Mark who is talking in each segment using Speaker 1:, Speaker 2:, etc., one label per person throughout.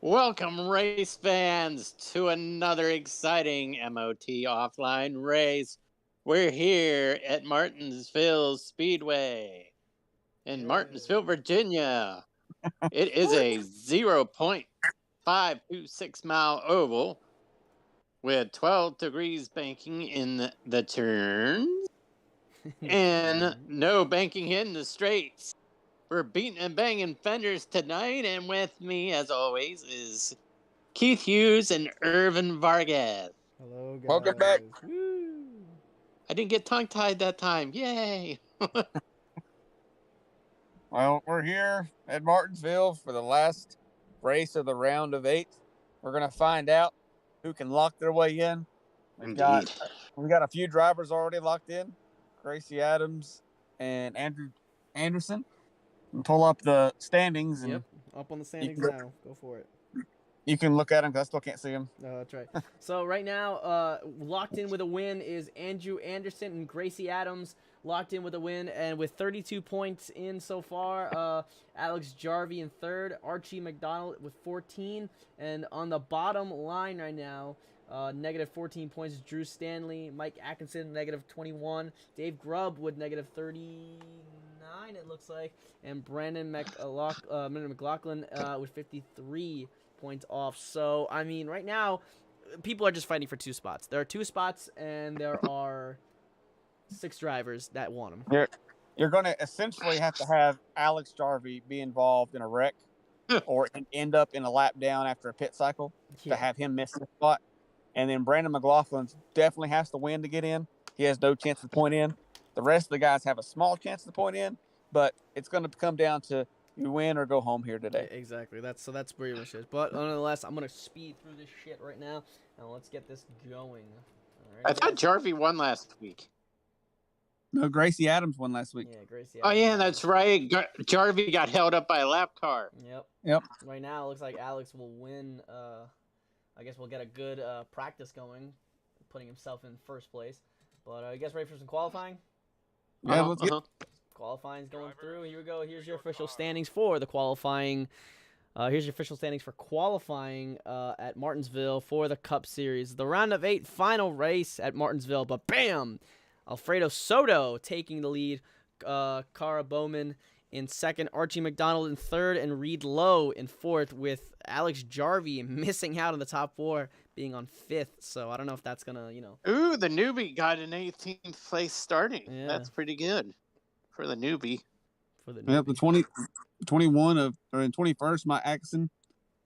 Speaker 1: Welcome, race fans, to another exciting MOT offline race. We're here at Martinsville Speedway in Martinsville, Virginia. It is a 0.526 mile oval with 12 degrees banking in the turns and no banking in the straights. We're beating and banging fenders tonight, and with me, as always, is Keith Hughes and Irvin Vargas.
Speaker 2: Hello, guys.
Speaker 3: Welcome back.
Speaker 2: Woo.
Speaker 1: I didn't get tongue-tied that time. Yay!
Speaker 3: Well, we're here at Martinsville for the last race of the round of 8. We're going to find out who can lock their way in. We've got a few drivers already locked in. Gracie Adams and Andrew Anderson. And pull up the standings. And
Speaker 2: Yep, up on the standings now. Go for it.
Speaker 3: You can look at them because I still can't see them.
Speaker 2: No, that's right. So right now, locked in with a win is Andrew Anderson and Gracie Adams. Locked in with a win, and with 32 points in so far, Alex Jarvie in third, Archie McDonald with 14, and on the bottom line right now, negative 14 points is Drew Stanley, Mike Atkinson, negative 21, Dave Grubb with negative 39, it looks like, and Brandon McLaughlin with 53 points off. So, I mean, right now, people are just fighting for 2 spots. There are 2 spots, and there are 6 drivers that want them.
Speaker 3: You're going to essentially have to have Alex Jarvie be involved in a wreck or end up in a lap down after a pit cycle to have him miss the spot. And then Brandon McLaughlin definitely has to win to get in. He has no chance to point in. The rest of the guys have a small chance to point in, but it's going to come down to you win or go home here today.
Speaker 2: Yeah, exactly. That's pretty much it. But nonetheless, I'm going to speed through this shit right now, and let's get this going.
Speaker 1: All right, I thought Jarvie won last week.
Speaker 3: No, Gracie Adams won last week.
Speaker 2: Yeah, Gracie Adams.
Speaker 1: Oh, yeah, that's right. Jarvie got held up by a lap car.
Speaker 2: Yep. Right now, it looks like Alex will win. I guess we'll get a good practice going, putting himself in first place. But you guys ready for some qualifying?
Speaker 3: Yeah, let's get
Speaker 2: Qualifying's going through. Here we go. Here's your official standings for the qualifying. Here's your official standings for qualifying at Martinsville for the Cup Series. The round of 8 final race at Martinsville. But bam! Alfredo Soto taking the lead. Cara Bowman in second. Archie McDonald in third. And Reed Lowe in fourth, with Alex Jarvie missing out on the top 4, being on 5th. So I don't know if that's going to,
Speaker 1: Ooh, the newbie got an 18th place starting.
Speaker 2: Yeah.
Speaker 1: That's pretty good for the newbie.
Speaker 3: Yep, the 21 of, or in 21st, Mike Atkinson.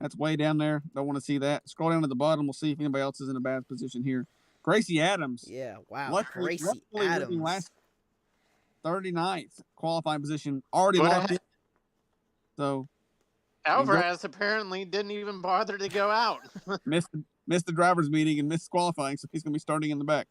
Speaker 3: That's way down there. Don't want to see that. Scroll down to the bottom. We'll see if anybody else is in a bad position here. Gracie Adams.
Speaker 2: Yeah, wow. Gracie
Speaker 3: Adams. Last 39th qualifying position. Already locked in. So
Speaker 1: Alvarez apparently didn't even bother to go out.
Speaker 3: missed the driver's meeting and missed qualifying, so he's going to be starting in the back.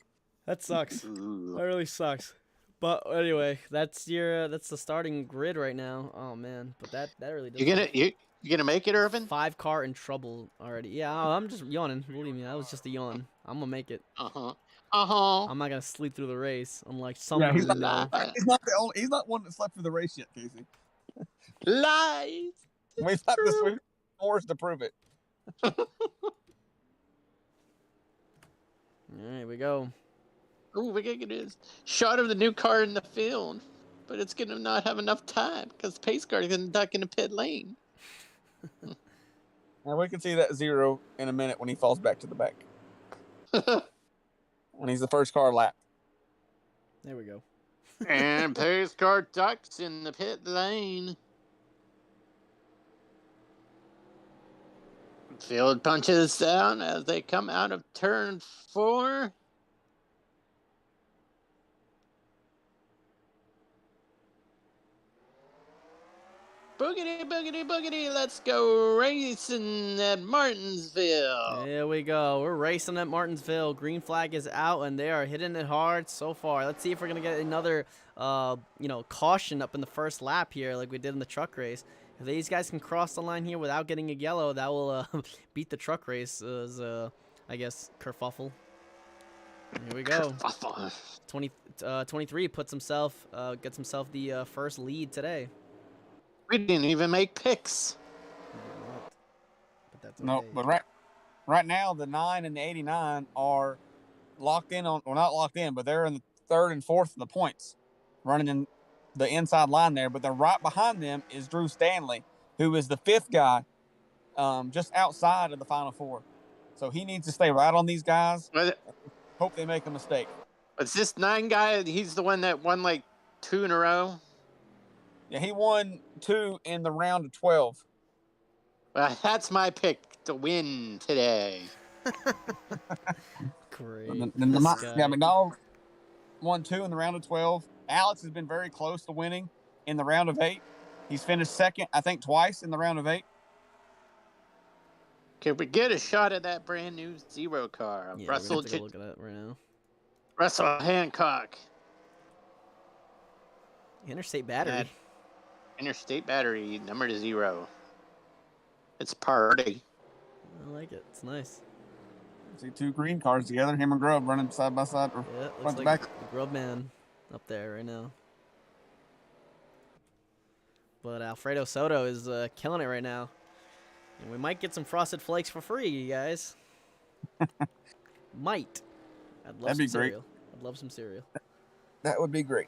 Speaker 2: That sucks. That really sucks. But anyway, that's the starting grid right now. Oh man, but that really does.
Speaker 1: You gonna make it, Irvin?
Speaker 2: 5 car in trouble already. Yeah, I'm just yawning. Believe me, that was just a yawn. I'm gonna make it. I'm not gonna sleep through the race, unlike some.
Speaker 3: Yeah, he's not one that slept through the race yet, Casey.
Speaker 1: Lies.
Speaker 3: We've got this. We're forced to prove it.
Speaker 2: All right, we go.
Speaker 1: Oh, we get a shot of the new car in the field, but it's going to not have enough time because the pace car is going to duck in the pit lane.
Speaker 3: And we can see that 0 in a minute when he falls back to the back. When he's the first car lap.
Speaker 2: There we go.
Speaker 1: And pace car ducks in the pit lane. Field punches down as they come out of turn 4. Boogity, boogity, boogity, let's go racing at Martinsville.
Speaker 2: There we go. We're racing at Martinsville. Green flag is out, and they are hitting it hard so far. Let's see if we're going to get another, caution up in the first lap here like we did in the truck race. If these guys can cross the line here without getting a yellow, that will beat the truck race as, I guess, kerfuffle. Here we go. 23 gets himself the first lead today.
Speaker 1: We didn't even make picks.
Speaker 2: but that's
Speaker 3: No,
Speaker 2: okay.
Speaker 3: but right now the 9 and the 89 are locked in on, well, not locked in, but they're in the third and fourth of the points, running in the inside line there. But then right behind them is Drew Stanley, who is the fifth guy, just outside of the Final Four. So he needs to stay right on these guys. Hope they make a mistake.
Speaker 1: Is this 9 guy? He's the one that won like 2 in a row.
Speaker 3: Yeah, he won 2 in the round of 12.
Speaker 1: That's my pick to win today.
Speaker 2: Great.
Speaker 3: McDonald won 2 in the round of 12. Alex has been very close to winning in the round of 8. He's finished second, I think, twice in the round of 8.
Speaker 1: Can we get a shot of that brand new Zero car?
Speaker 2: Yeah, we're gonna take a look at that right now.
Speaker 1: Russell Hancock.
Speaker 2: Interstate battery.
Speaker 1: Interstate battery, number 0. It's party.
Speaker 2: I like it. It's nice.
Speaker 3: See 2 green cars together, him and Grubb running side by side.
Speaker 2: Yeah, looks like the Grubb man up there right now. But Alfredo Soto is killing it right now. And we might get some Frosted Flakes for free, you guys. Might. I'd love some cereal. I'd love some cereal.
Speaker 3: That would be great.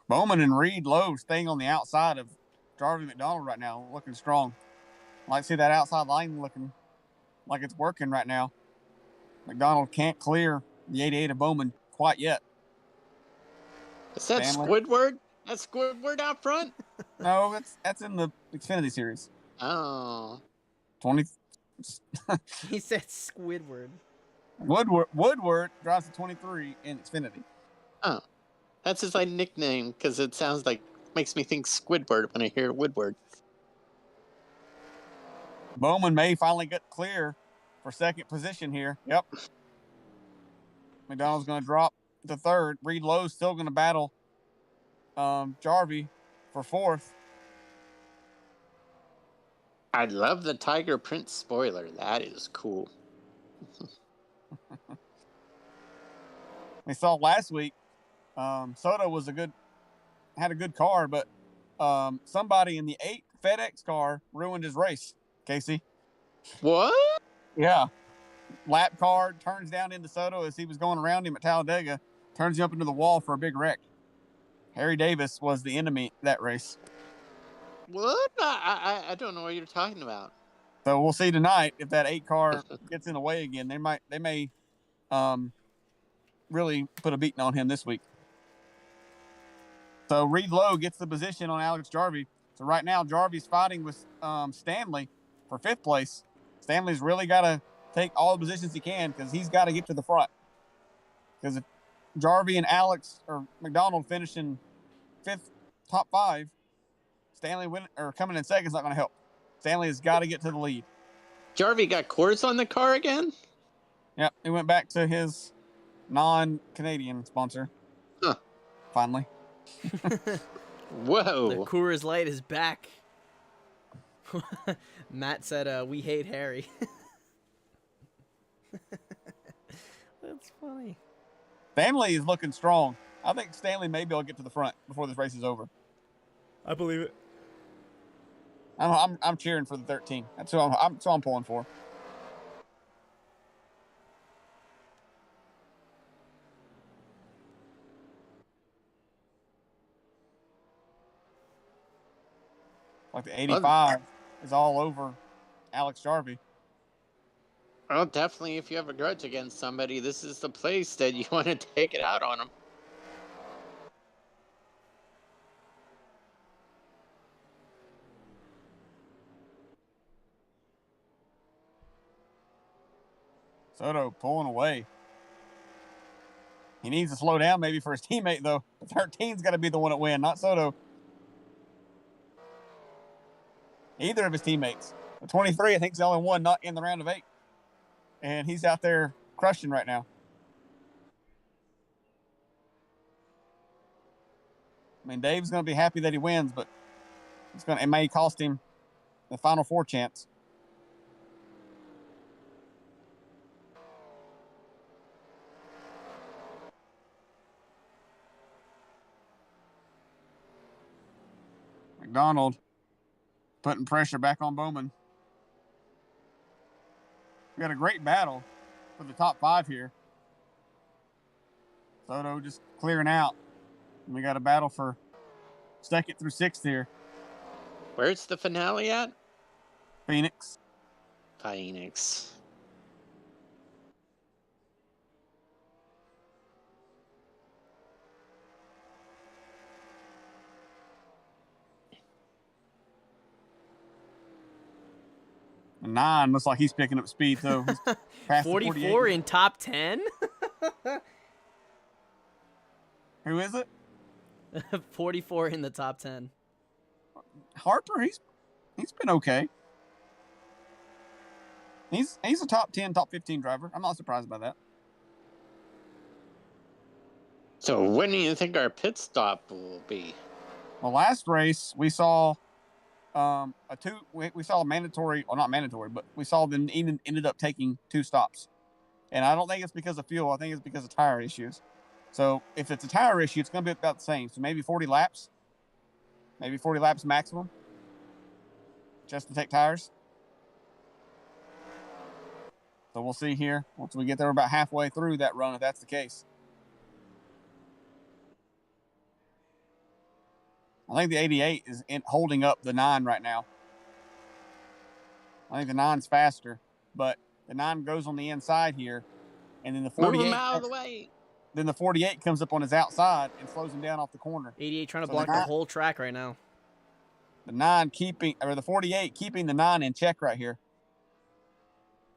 Speaker 3: Bowman and Reed Lowe staying on the outside of Jarvis McDonald right now, looking strong. I like to see that outside line looking like it's working right now. McDonald can't clear the 88 of Bowman quite yet.
Speaker 1: Is that Squidward? That's Squidward out front?
Speaker 3: No, that's in the Xfinity series.
Speaker 1: Oh.
Speaker 3: 20.
Speaker 2: He said Squidward.
Speaker 3: Woodward drives the 23 in Xfinity.
Speaker 1: Oh. That's his nickname because it sounds like, makes me think Squidward when I hear Woodward.
Speaker 3: Bowman may finally get clear for second position here. Yep. McDonald's going to drop to third. Reed Lowe's still going to battle Jarvie for fourth.
Speaker 1: I love the Tiger Print spoiler. That is cool.
Speaker 3: We saw last week Soto was had a good car, but somebody in the 8 FedEx car ruined his race, Casey.
Speaker 1: What?
Speaker 3: Yeah. Lap car turns down into Soto as he was going around him at Talladega, turns him up into the wall for a big wreck. Harry Davis was the enemy that race.
Speaker 1: What? I don't know what you're talking about.
Speaker 3: So we'll see tonight if that 8 car gets in the way again. They may really put a beating on him this week. So Reed Lowe gets the position on Alex Jarvie. So right now Jarvie's fighting with Stanley for 5th place. Stanley's really got to take all the positions he can because he's got to get to the front. Because if Jarvie and Alex or McDonald finish in 5th, top 5, Stanley coming in second is not going to help. Stanley has got to get to the lead.
Speaker 1: Jarvie got Coors on the car again?
Speaker 3: Yep, he went back to his non-Canadian sponsor.
Speaker 1: Huh.
Speaker 3: Finally.
Speaker 1: Whoa.
Speaker 2: The Coors Light is back. Matt said, we hate Harry. That's funny.
Speaker 3: Stanley is looking strong. I think Stanley may be able to get to the front before this race is over.
Speaker 2: I believe it.
Speaker 3: I'm cheering for the 13. That's who I'm pulling for. Like the 85 is all over Alex Jarvie.
Speaker 1: Well, definitely if you have a grudge against somebody, this is the place that you want to take it out on them.
Speaker 3: Soto pulling away. He needs to slow down maybe for his teammate, though. The 13's got to be the one that win, not Soto. Either of his teammates. The 23, I think, is the only one not in the round of 8. And he's out there crushing right now. I mean, Dave's going to be happy that he wins, but it may cost him the Final Four chance. McDonald putting pressure back on Bowman. We got a great battle for the top 5 here. Soto just clearing out. And we got a battle for 2nd through 6th here.
Speaker 1: Where's the finale at?
Speaker 3: Phoenix.
Speaker 1: Phoenix.
Speaker 3: And 9 looks like he's picking up speed too. He's past
Speaker 2: 44 in top 10.
Speaker 3: Who is it?
Speaker 2: 44 in the top 10.
Speaker 3: Harper. He's been okay. He's a top 10, top 15 driver. I'm not surprised by that.
Speaker 1: So when do you think our pit stop will be?
Speaker 3: Well, last race we saw we saw a mandatory, well, not mandatory, but we saw them ended up taking 2 stops. And I don't think it's because of fuel. I think it's because of tire issues. So if it's a tire issue, it's going to be about the same. So maybe 40 laps. Maybe 40 laps maximum. Just to take tires. So we'll see here. Once we get there about halfway through that run, if that's the case. I think the 88 is holding up the 9 right now. I think the 9's faster, but the 9 goes on the inside here, and then the 48.
Speaker 1: Move him out of the way.
Speaker 3: Then the 48 comes up on his outside and slows him down off the corner.
Speaker 2: 88 trying to block the whole track right now.
Speaker 3: The 48 keeping the 9 in check right here.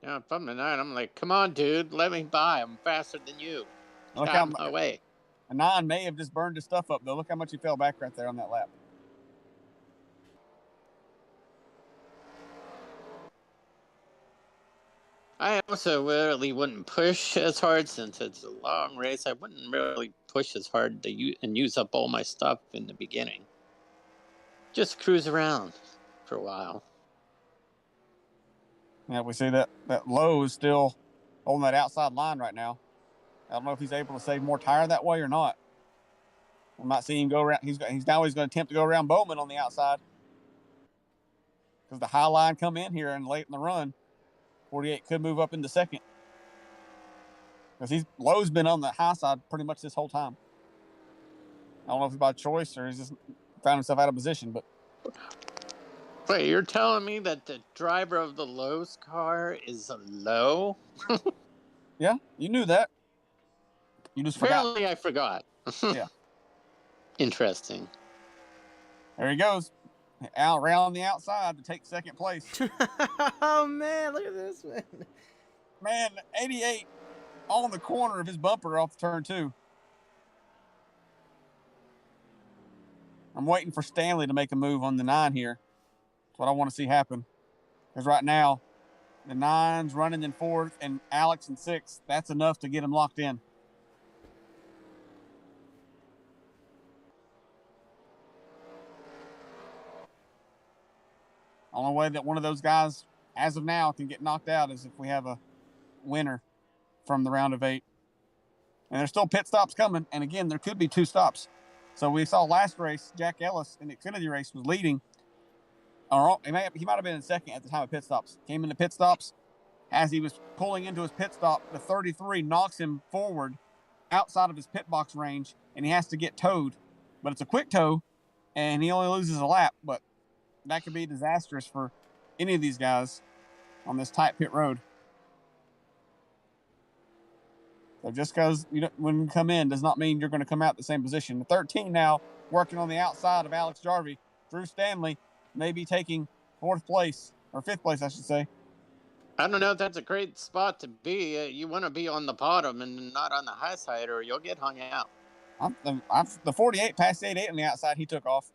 Speaker 1: Yeah, if I'm the 9, I'm like, come on, dude, let me by. I'm faster than you.
Speaker 3: Look
Speaker 1: out of my way.
Speaker 3: A 9 may have just burned his stuff up, though. Look how much he fell back right there on that lap.
Speaker 1: I also really wouldn't push as hard since it's a long race. I wouldn't really push as hard and use up all my stuff in the beginning. Just cruise around for a while.
Speaker 3: Yeah, we see that Lowe is still holding that outside line right now. I don't know if he's able to save more tire that way or not. We might see him go around. He's now going to attempt to go around Bowman on the outside because the high line come in here and late in the run. 48 could move up into 2nd because Lowe's been on the high side pretty much this whole time. I don't know if it's by choice or he's just found himself out of position, but.
Speaker 1: Wait, you're telling me that the driver of the Lowe's car is Lowe?
Speaker 3: Yeah, you knew that. You just forgot.
Speaker 1: Apparently, I forgot.
Speaker 3: Yeah.
Speaker 1: Interesting.
Speaker 3: There he goes. Out around the outside to take 2nd place.
Speaker 2: Oh, man, look at this, man.
Speaker 3: Man, 88 on the corner of his bumper off turn 2. I'm waiting for Stanley to make a move on the 9 here. That's what I want to see happen. Because right now, the 9's running in 4th and Alex in 6th. That's enough to get him locked in. Only way that one of those guys, as of now, can get knocked out is if we have a winner from the round of 8. And there's still pit stops coming. And again, there could be 2 stops. So we saw last race, Jack Ellis in the Xfinity race was leading. Or he might have been in 2nd at the time of pit stops. Came into pit stops. As he was pulling into his pit stop, the 33 knocks him forward outside of his pit box range, and he has to get towed. But it's a quick tow, and he only loses a lap. But that could be disastrous for any of these guys on this tight pit road. So just because when you come in does not mean you're going to come out the same position. The 13 now working on the outside of Alex Jarvie. Drew Stanley may be taking 4th place, or 5th place, I should say.
Speaker 1: I don't know if that's a great spot to be. You want to be on the bottom and not on the high side, or you'll get hung out.
Speaker 3: The 48 passed 88 on the outside. He took off.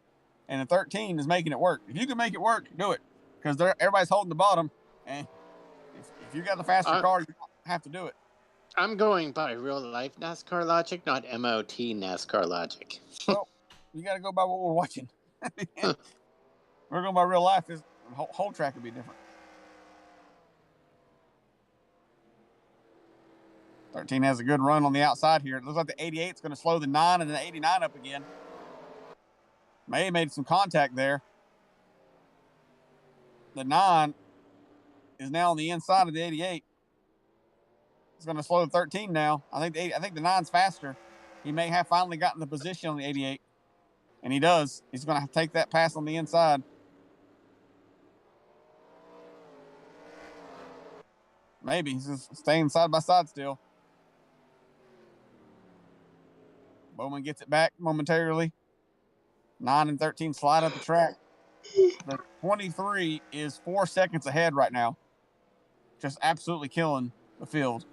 Speaker 3: And the 13 is making it work. If you can make it work, do it. Because everybody's holding the bottom. And if you got the faster car, you have to do it.
Speaker 1: I'm going by real life NASCAR logic, not MOT NASCAR logic.
Speaker 3: Well, you got to go by what we're watching. We're going by real life. The whole track would be different. 13 has a good run on the outside here. It looks like the 88 is going to slow the 9 and the 89 up again. May have made some contact there. the 9 is now on the inside of the 88. It's going to slow the 13 now. I think the 9's faster. He may have finally gotten the position on the 88, and he does. He's going to take that pass on the inside. Maybe he's just staying side by side still. Bowman gets it back momentarily. 9 and 13 slide up the track. The 23 is 4 seconds ahead right now. Just absolutely killing the field.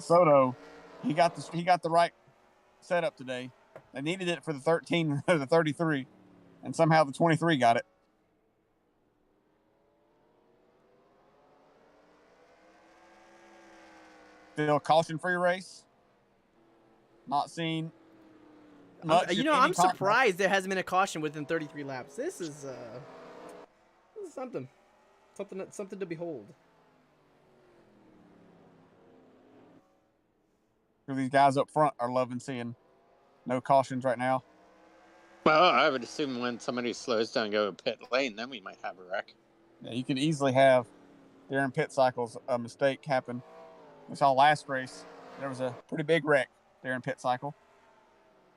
Speaker 3: Soto, he got the right setup today. They needed it for the 13 or the 33, and somehow the 23 got it. Still caution-free race. Not seen much.
Speaker 2: I'm surprised there hasn't been a caution within 33 laps. This is something to behold.
Speaker 3: These guys up front are loving seeing no cautions right now.
Speaker 1: Well, I would assume when somebody slows down and go to pit lane, then we might have a wreck.
Speaker 3: Yeah, you could easily have during pit cycles a mistake happen. We saw last race there was a pretty big wreck during pit cycle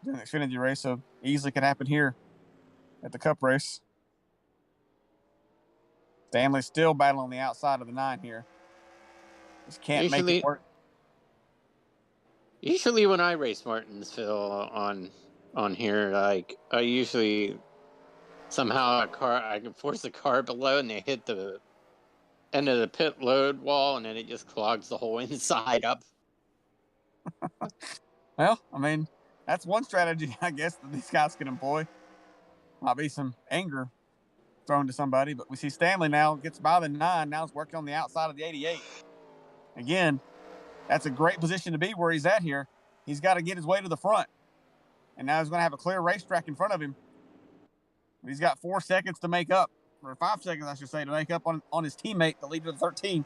Speaker 3: during the Xfinity race, so easily could happen here at the Cup race. Stanley's still battling on the outside of the 9 here. Just can't make it work.
Speaker 1: Usually when I race Martinsville on here, like I usually somehow I can force a car below and they hit the end of the pit load wall and then it just clogs the whole inside up.
Speaker 3: Well, I mean, that's one strategy I guess that these guys can employ. Might be some anger thrown to somebody, but we see Stanley now gets by the 9. Now he's working on the outside of the 88. Again, that's a great position to be where he's at here. He's got to get his way to the front. And now he's going to have a clear racetrack in front of him. He's got 4 seconds to make up, or 5 seconds, I should say, to make up on his teammate, the leader of the 13.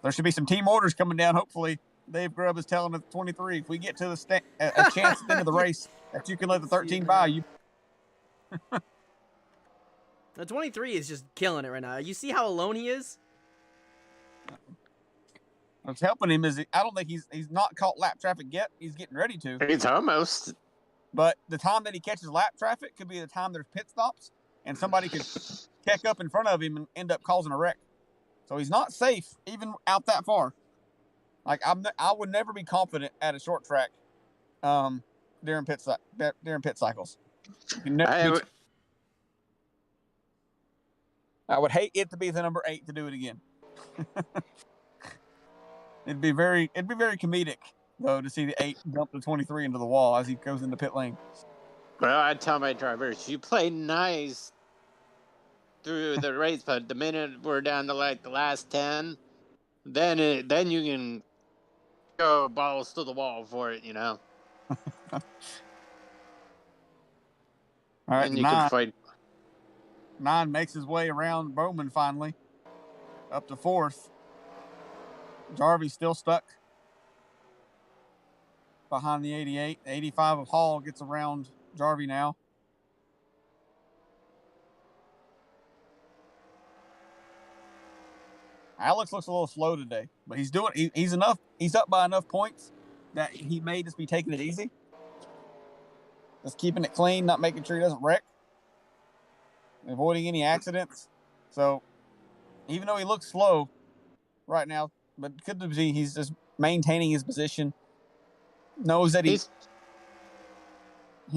Speaker 3: There should be some team orders coming down, hopefully. Dave Grubb is telling the 23, if we get to a chance at the end of the race that you can let the 13 by you.
Speaker 2: The 23 is just killing it right now. You see how alone he is?
Speaker 3: What's helping him is I don't think he's not caught lap traffic yet. He's getting ready to.
Speaker 1: He's almost.
Speaker 3: But the time that he catches lap traffic could be the time there's pit stops, and somebody could check up in front of him and end up causing a wreck. So he's not safe even out that far. Like I would never be confident at a short track during pit cycles. I would hate it to be the number 8 to do it again. It'd be very comedic though to see the 8 dump the 23 into the wall as he goes into pit lane.
Speaker 1: Well, I tell my drivers, you play nice through the race, but the minute we're down to like the last 10, then you can go balls to the wall for it, you know.
Speaker 3: All right,
Speaker 1: and you can fight.
Speaker 3: 9 makes his way around Bowman finally up to 4th. Jarvie's still stuck behind the 88. 85 of Hall gets around Jarvie now. Alex looks a little slow today, but he's up by enough points that he may just be taking it easy. Just keeping it clean, not making sure he doesn't wreck. Avoiding any accidents. So even though he looks slow right now, but could be he's just maintaining his position. Knows that he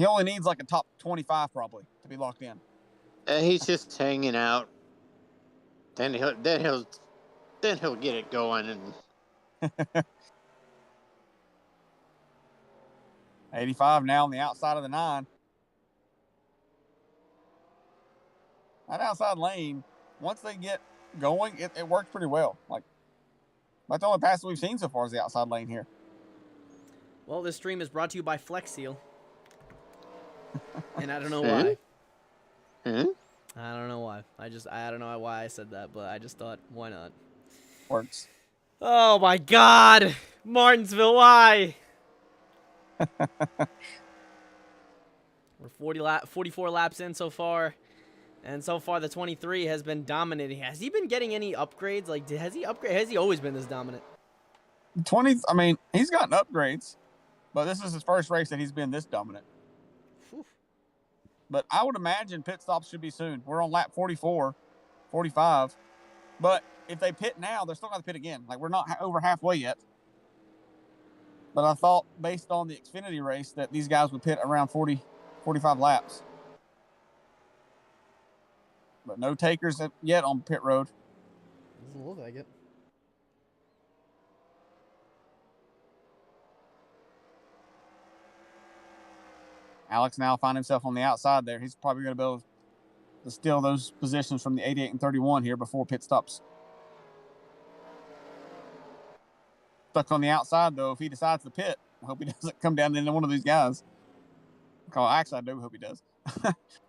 Speaker 3: only needs like a top 25 probably to be locked in.
Speaker 1: He's just hanging out. Then he'll get it going and
Speaker 3: 85 now on the outside of the 9. That outside lane, once they get going, it works pretty well. Like, that's the only pass that we've seen so far is the outside lane here.
Speaker 2: Well, this stream is brought to you by Flex Seal. And I don't know why. I don't know why. I don't know why I said that, but I just thought, why not?
Speaker 3: Works.
Speaker 2: Oh my God, Martinsville, why? We're 44 laps in so far. And so far, the 23 has been dominating. Has he been getting any upgrades? Like, has he always been this dominant?
Speaker 3: 20. I mean, he's gotten upgrades, but this is his first race that he's been this dominant.
Speaker 2: Whew.
Speaker 3: But I would imagine pit stops should be soon. We're on lap 44, 45. But if they pit now, they're still going to pit again. Like, we're not over halfway yet. But I thought, based on the Xfinity race, that these guys would pit around 40, 45 laps. But no takers yet on pit road.
Speaker 2: Doesn't look like it.
Speaker 3: Alex now find himself on the outside there. He's probably going to be able to steal those positions from the 88 and 31 here before pit stops. Stuck on the outside, though. If he decides to pit, I hope he doesn't come down into one of these guys. Actually, I do hope he does.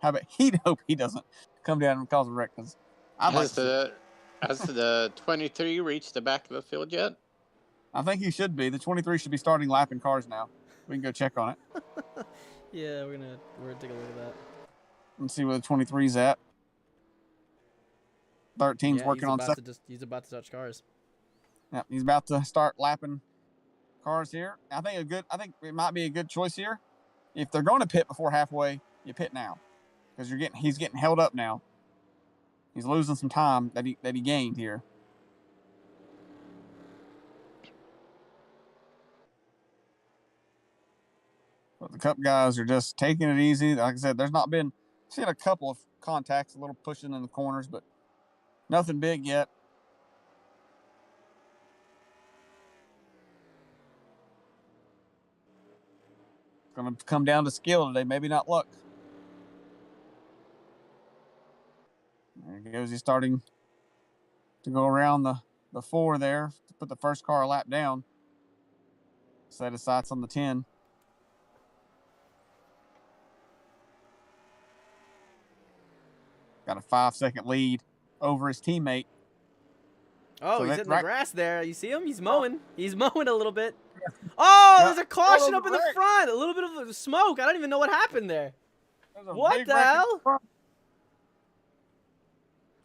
Speaker 3: How about he'd hope he doesn't come down and cause a wreck? Because
Speaker 1: has the 23 reached the back of the field yet?
Speaker 3: I think he should be. The 23 should be starting lapping cars now. We can go check on it.
Speaker 2: Yeah, we're gonna take a look at that.
Speaker 3: Let's see where the 23's at. 13's working on second.
Speaker 2: He's about to touch cars.
Speaker 3: Yeah, he's about to start lapping cars here. I think it might be a good choice here. If they're going to pit before halfway, you pit now, because he's getting held up now. He's losing some time that he gained here. But the Cup guys are just taking it easy. Like I said, there's not been seen a couple of contacts, a little pushing in the corners, but nothing big yet. It's going to come down to skill today, maybe not luck. There he goes. He's starting to go around the 4 there to put the first car a lap down. Set his sights on the 10. Got a 5-second lead over his teammate.
Speaker 2: Oh, so he's hitting the grass there. You see him? He's mowing. He's mowing a little bit. Oh, there's a caution up in the front. A little bit of smoke. I don't even know what happened there. What the hell?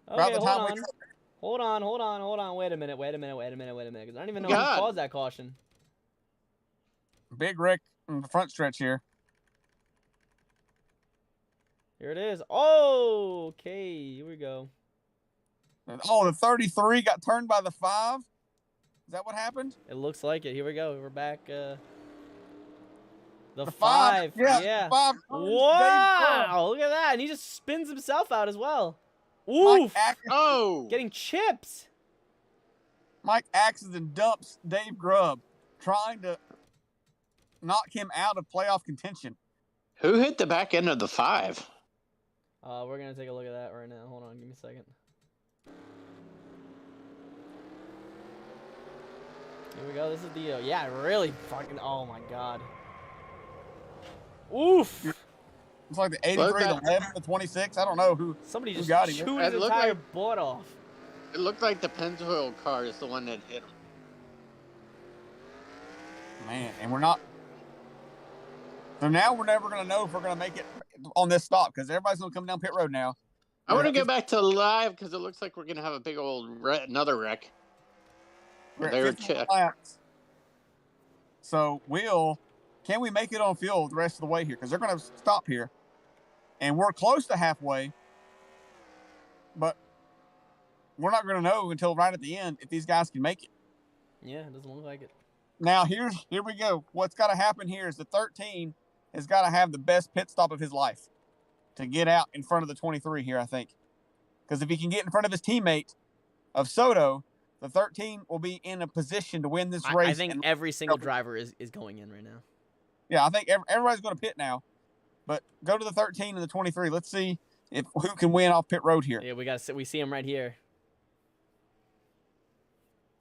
Speaker 2: Okay, hold on. Wait a minute. Because I don't even know who caused that caution.
Speaker 3: Big wreck in the front stretch here.
Speaker 2: Here it is. Oh, okay. Here we go.
Speaker 3: Oh, the 33 got turned by the 5. Is that what happened?
Speaker 2: It looks like it. Here we go. We're back. The
Speaker 3: 5.
Speaker 2: Yeah.
Speaker 3: 5.
Speaker 2: Wow. Look at that. And he just spins himself out as well. Oof.
Speaker 1: Oh.
Speaker 2: Getting chips.
Speaker 3: Mike Axton dumps Dave Grubb, trying to knock him out of playoff contention.
Speaker 1: Who hit the back end of the 5?
Speaker 2: We're going to take a look at that right now. Hold on. Give me a second. Here we go. This is the, yeah, really fucking, oh my God. Oof.
Speaker 3: It's like the 83, the 11, the 26. I don't know who.
Speaker 2: Somebody just
Speaker 3: got him.
Speaker 2: chewed his entire butt off.
Speaker 1: It looked like the Pennzoil car is the one that hit him.
Speaker 3: Man, and we're not. So now we're never going to know if we're going to make it on this stop, because everybody's going to come down pit road now.
Speaker 1: I want to go back to live because it looks like we're going to have a big old another wreck.
Speaker 3: They were laps. So can we make it on field the rest of the way here? Because they're going to stop here. And we're close to halfway. But we're not going to know until right at the end if these guys can make it.
Speaker 2: Yeah, it doesn't look like it.
Speaker 3: Now, here we go. What's got to happen here is the 13 has got to have the best pit stop of his life to get out in front of the 23 here, I think. Because if he can get in front of his teammate of Soto, the 13 will be in a position to win this race.
Speaker 2: I think every single driver is going in right now.
Speaker 3: Yeah, I think everybody's going to pit now. But go to the 13 and the 23. Let's see who can win off pit road here.
Speaker 2: Yeah, we see him right here.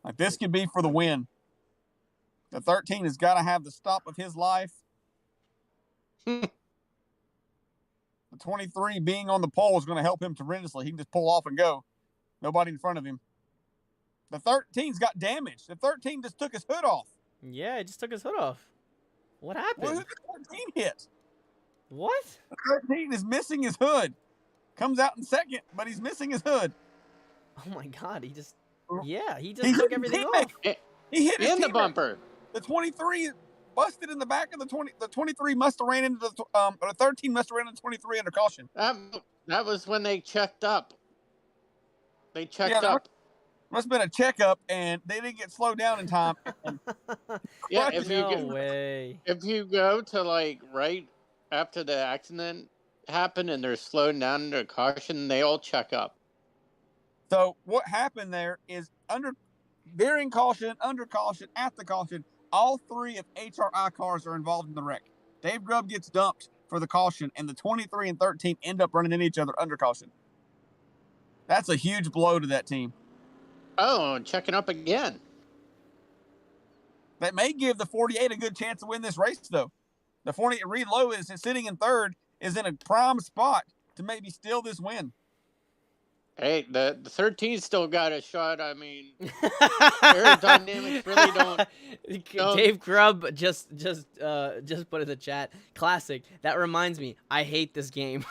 Speaker 3: Like, this could be for the win. The 13 has got to have the stop of his life. The 23 being on the pole is going to help him tremendously. He can just pull off and go. Nobody in front of him. The 13's got damage. The 13 just took his hood off.
Speaker 2: Yeah, he just took his hood off. What happened?
Speaker 3: What did the 13 hit?
Speaker 2: What?
Speaker 3: 13 is missing his hood. Comes out in second, but he's missing his hood.
Speaker 2: Oh my God! He just he just
Speaker 3: He
Speaker 2: took
Speaker 3: hit his
Speaker 2: everything
Speaker 3: teammate.
Speaker 2: off.
Speaker 3: He hit his
Speaker 1: In the
Speaker 3: teammate.
Speaker 1: bumper.
Speaker 3: The 23 busted in the back of the 20. The 23 must have ran into the or the 13 must have ran into 23 under caution.
Speaker 1: That was when they checked up. They checked
Speaker 3: Yeah,
Speaker 1: up.
Speaker 3: must have been a checkup, and they didn't get slowed down in time.
Speaker 1: Yeah,
Speaker 2: way.
Speaker 1: If you go to like right after the accident happened and they're slowing down under caution, they all check up.
Speaker 3: So what happened there is during caution, under caution, after caution, all three of HRI cars are involved in the wreck. Dave Grubb gets dumped for the caution, and the 23 and 13 end up running into each other under caution. That's a huge blow to that team.
Speaker 1: Oh, checking up again.
Speaker 3: That may give the 48 a good chance to win this race, though. The 48 Reed Lowe is sitting in third, is in a prime spot to maybe steal this win.
Speaker 1: Hey, the 13 still got a shot. I mean, aerodynamics really don't.
Speaker 2: Dave Grubb just put in the chat. Classic. That reminds me. I hate this game.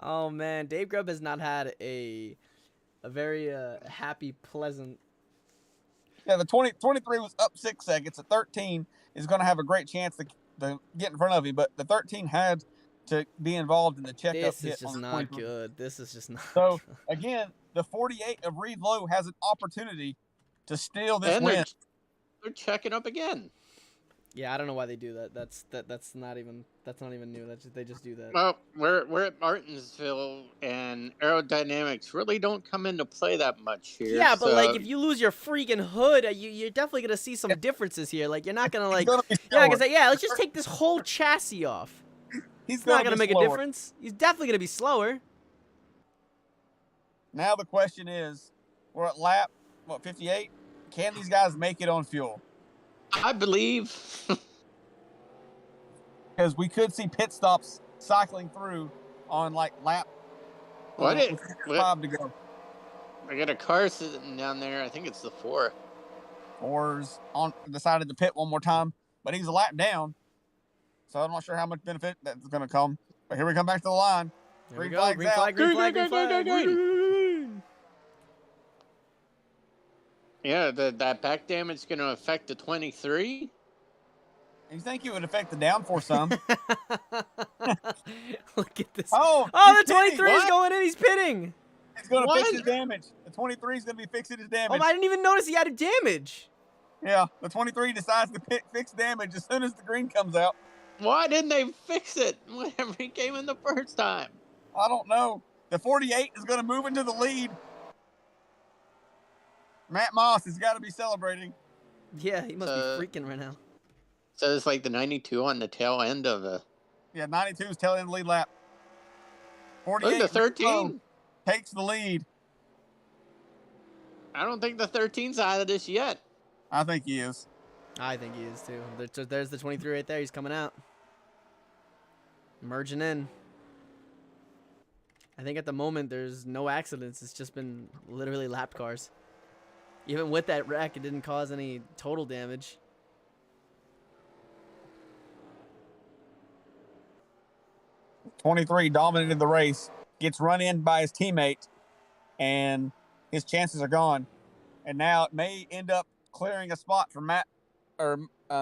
Speaker 2: Oh man, Dave Grubb has not had a very happy, pleasant.
Speaker 3: Yeah, the 23 was up 6 seconds. The 13 is going to have a great chance to get in front of him, but the 13 had to be involved in the checkup.
Speaker 2: This is just not good. This is just not.
Speaker 3: So again, the 48 of Reed Lowe has an opportunity to steal this win.
Speaker 1: They're checking up again.
Speaker 2: Yeah, I don't know why they do that. That's not even new. They just do that.
Speaker 1: Well, we're at Martinsville, and aerodynamics really don't come into play that much here.
Speaker 2: Yeah, but like if you lose your freaking hood, you're definitely gonna see some differences here. Like you're not gonna like let's just take this whole chassis off. He's not gonna make a difference. He's definitely gonna be slower.
Speaker 3: Now the question is, we're at lap 58. Can these guys make it on fuel?
Speaker 1: I believe.
Speaker 3: Because we could see pit stops cycling through on like lap 5 to go.
Speaker 1: I got a car sitting down there. I think it's the 4.
Speaker 3: 4's decided to pit one more time, but he's a lap down. So I'm not sure how much benefit that's going to come. But here we come back to the line.
Speaker 2: Green flag.
Speaker 1: Yeah, that back damage is going to affect the 23.
Speaker 3: You think it would affect the downforce some?
Speaker 2: Look at this.
Speaker 3: Oh,
Speaker 2: the 23 is going in. He's pitting.
Speaker 3: He's going to fix his damage. The 23 is going to be fixing his damage.
Speaker 2: Oh, I didn't even notice he added damage.
Speaker 3: Yeah, the 23 decides to fix damage as soon as the green comes out.
Speaker 1: Why didn't they fix it whenever he came in the first time?
Speaker 3: I don't know. The 48 is going to move into the lead. Matt Moss has got to be celebrating.
Speaker 2: Yeah, he must be freaking right now.
Speaker 1: So it's like the 92 on the tail end of the...
Speaker 3: Yeah, 92's tail end lead lap. 48
Speaker 1: Look, the 13
Speaker 3: takes the lead.
Speaker 1: I don't think the 13's out of this yet.
Speaker 3: I think he is.
Speaker 2: I think he is too. There's the 23 right there. He's coming out. Merging in. I think at the moment there's no accidents. It's just been literally lap cars. Even with that wreck, it didn't cause any total damage.
Speaker 3: '23 dominated the race, gets run in by his teammate, and his chances are gone. And now it may end up clearing a spot for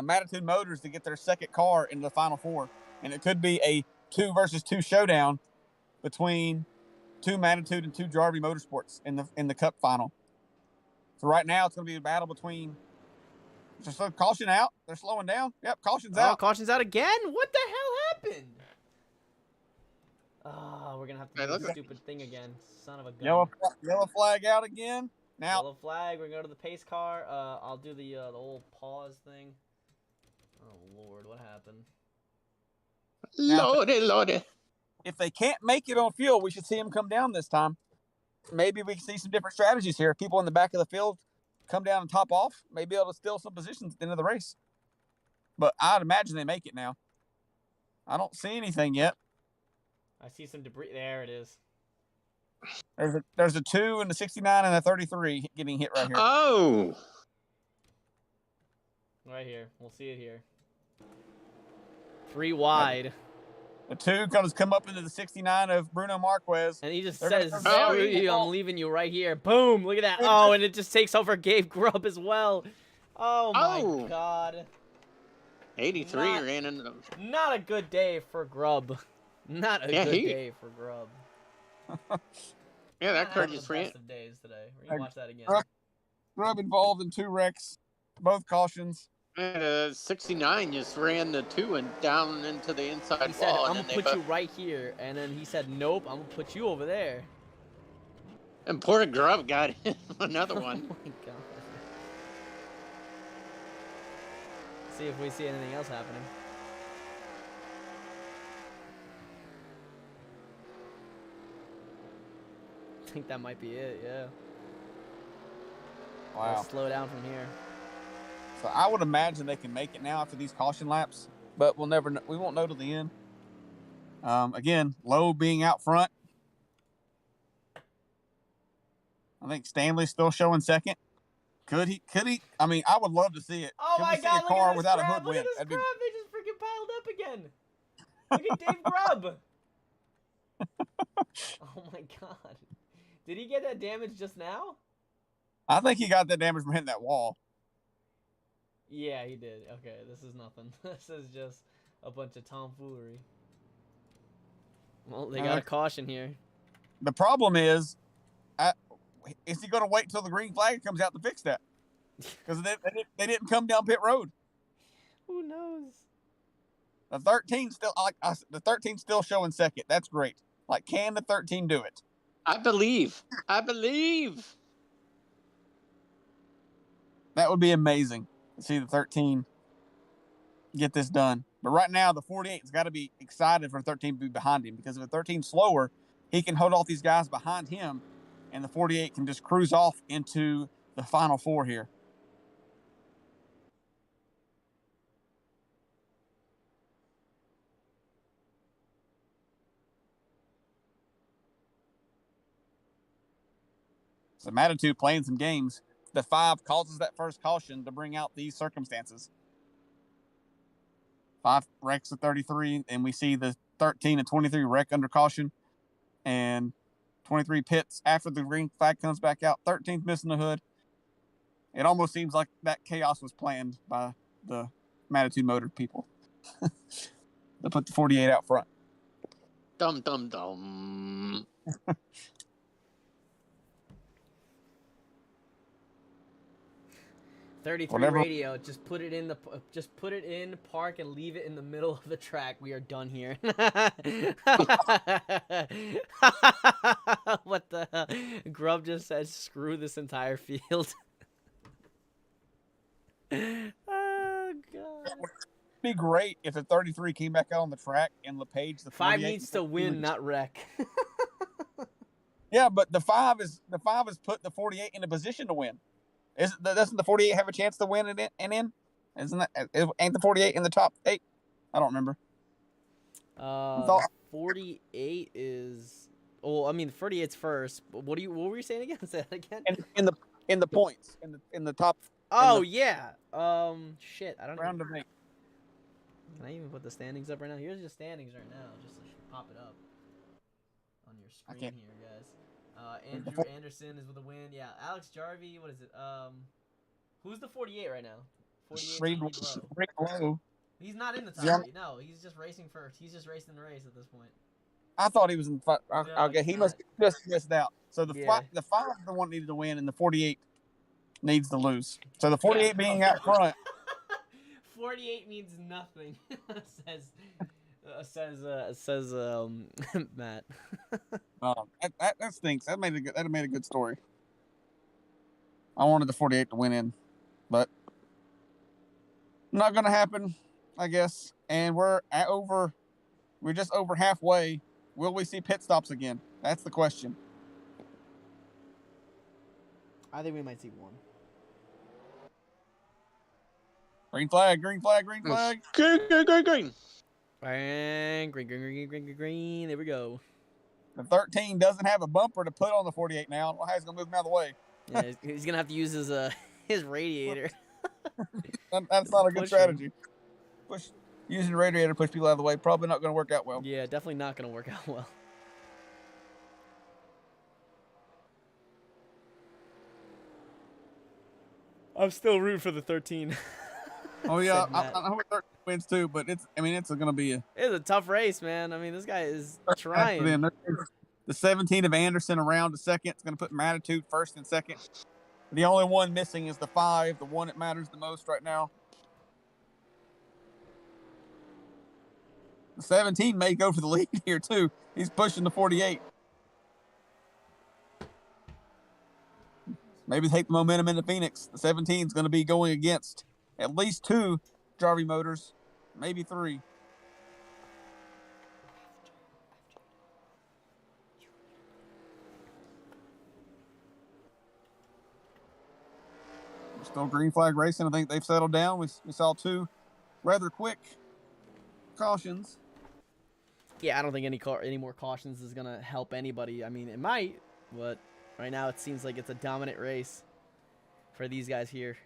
Speaker 3: Mattitude Motors to get their second car into the Final Four. And it could be a 2 versus 2 showdown between 2 Mattitude and 2 Jarvie Motorsports in the Cup final. So right now it's going to be a battle between. Just caution out. They're slowing down. Yep, caution's out.
Speaker 2: Caution's out again? What the hell happened? Oh, we're going to have to do the stupid thing again. Son of a gun.
Speaker 3: Yellow flag out again. Now.
Speaker 2: Yellow flag. We're going to go to the pace car. I'll do the old pause thing. Oh, Lord. What happened?
Speaker 1: Lordy.
Speaker 3: If they can't make it on fuel, we should see them come down this time. Maybe we can see some different strategies here. People in the back of the field come down and top off. May be able to steal some positions at the end of the race. But I'd imagine they make it now. I don't see anything yet.
Speaker 2: I see some debris. There it is.
Speaker 3: There's a 2 and a 69 and a 33 getting hit right here.
Speaker 1: Oh.
Speaker 2: Right here. We'll see it here. 3 wide.
Speaker 3: The 2 going to come up into the 69 of Bruno Marquez.
Speaker 2: And he just
Speaker 3: They're
Speaker 2: says,
Speaker 3: gonna go
Speaker 2: screw
Speaker 3: very
Speaker 2: you, I'm
Speaker 3: well.
Speaker 2: leaving you right here. Boom, look at that. Oh, and it just takes over Gabe Grubb as well. Oh, my God.
Speaker 1: 83 ran into them.
Speaker 2: Not a good day for Grubb. Not a good day for Grubb.
Speaker 1: Yeah, that car
Speaker 2: Not
Speaker 1: just
Speaker 2: the
Speaker 1: ran.
Speaker 2: best of days today. We're going to watch that again.
Speaker 3: Grubb involved in 2 wrecks, both cautions.
Speaker 1: 69 just ran the 2 and down into the inside wall.
Speaker 2: He said, I'm
Speaker 1: and
Speaker 2: going to put you right here. And then he said, nope, I'm going to put you over there.
Speaker 1: And poor Grubb got another one.
Speaker 2: Oh, my God. See if we see anything else happening. I think that might be it, yeah.
Speaker 3: Wow.
Speaker 2: Gotta slow down from here.
Speaker 3: So I would imagine they can make it now after these caution laps, but we'll never know. We won't know till the end. Again, Lowe being out front. I think Stanley's still showing second. Could he? I mean, I would love to see it.
Speaker 2: Oh,
Speaker 3: Could
Speaker 2: my
Speaker 3: we see
Speaker 2: God,
Speaker 3: a
Speaker 2: look
Speaker 3: car
Speaker 2: at this
Speaker 3: without
Speaker 2: crap.
Speaker 3: a hood
Speaker 2: Look
Speaker 3: win?
Speaker 2: at this
Speaker 3: That'd be-
Speaker 2: crap. They just freaking piled up again. Look at Dave Grubb. Oh, my God. Did he get that damage just now?
Speaker 3: I think he got that damage from hitting that wall.
Speaker 2: Yeah, he did. Okay, this is nothing. This is just a bunch of tomfoolery. Well, they got a caution here.
Speaker 3: The problem is he going to wait till the green flag comes out to fix that? Because they didn't come down pit road.
Speaker 2: Who knows?
Speaker 3: The 13 still the 13 still showing second. That's great. Like, can the 13 do it?
Speaker 1: I believe.
Speaker 3: That would be amazing to see the 13 get this done. But right now, the 48's got to be excited for 13 to be behind him, because if the 13's slower, he can hold off these guys behind him, and the 48 can just cruise off into the final 4 here. So Matitude playing some games. The 5 causes that first caution to bring out these circumstances. 5 wrecks at 33, and we see the 13 and 23 wreck under caution, and 23 pits after the green flag comes back out. 13th missing the hood. It almost seems like that chaos was planned by the Matitude Motor people. They put the 48 out front.
Speaker 1: Dum dum dum.
Speaker 2: 33 radio. Just put it in park and leave it in the middle of the track. We are done here. What the hell? Grubb just said, screw this entire field. Oh, God.
Speaker 3: It'd be great if the 33 came back out on the track and LePage, the
Speaker 2: 5 needs to win, not wreck.
Speaker 3: Yeah, but the 5 is put the 48 in a position to win. Doesn't the 48 have a chance to win and in? Ain't the 48 in the top 8? I don't remember.
Speaker 2: 48 is. Well, I mean, 48's first. But what were you saying again? Say that again.
Speaker 3: In the points in the top.
Speaker 2: Oh yeah. Shit. I don't.
Speaker 3: Round of 8.
Speaker 2: Can I even put the standings up right now? Here's your standings right now, just to pop it up on your screen here, guys. Andrew Anderson is with a win. Yeah, Alex Jarvie. What is it? Who's the 48 right now? 48.
Speaker 3: Rick Lowe.
Speaker 2: He's not in the top 8. No, he's just racing first. He's just racing the race at this point.
Speaker 3: I thought he was in. Okay, he must have just missed out. So the 5 is the one needed to win, and the 48 needs to lose. So the 48 being out front.
Speaker 2: 48 means nothing. says Matt.
Speaker 3: That stinks. That made a good story. I wanted the 48 to win in, but not going to happen, I guess. And we're just over halfway. Will we see pit stops again? That's the question.
Speaker 2: I think we might see one.
Speaker 3: Green flag, green flag, green flag.
Speaker 1: Green.
Speaker 2: Bang, green. There we go.
Speaker 3: The 13 doesn't have a bumper to put on the 48 now. I don't know how he's going to move him out of the way.
Speaker 2: Yeah, he's going to have to use his radiator.
Speaker 3: That's not a good strategy. using the radiator to push people out of the way. Probably not going to work out well.
Speaker 2: Yeah, definitely not going to work out well. I'm still rooting for the 13.
Speaker 3: Oh yeah, I hope 13 wins too. But it's going to be
Speaker 2: it's a tough race, man. I mean, this guy is trying.
Speaker 3: The 17 of Anderson around the second. It's going to put Matitude first and second. The only one missing is the 5, the one that matters the most right now. The 17 may go for the lead here too. He's pushing the 48. Maybe take the momentum into Phoenix. The 17 is going to be going against at least 2 Jarvie Motors, maybe 3. Still green flag racing. I think they've settled down. We saw 2 rather quick cautions.
Speaker 2: Yeah, I don't think any more cautions is going to help anybody. I mean, it might, but right now it seems like it's a dominant race for these guys here.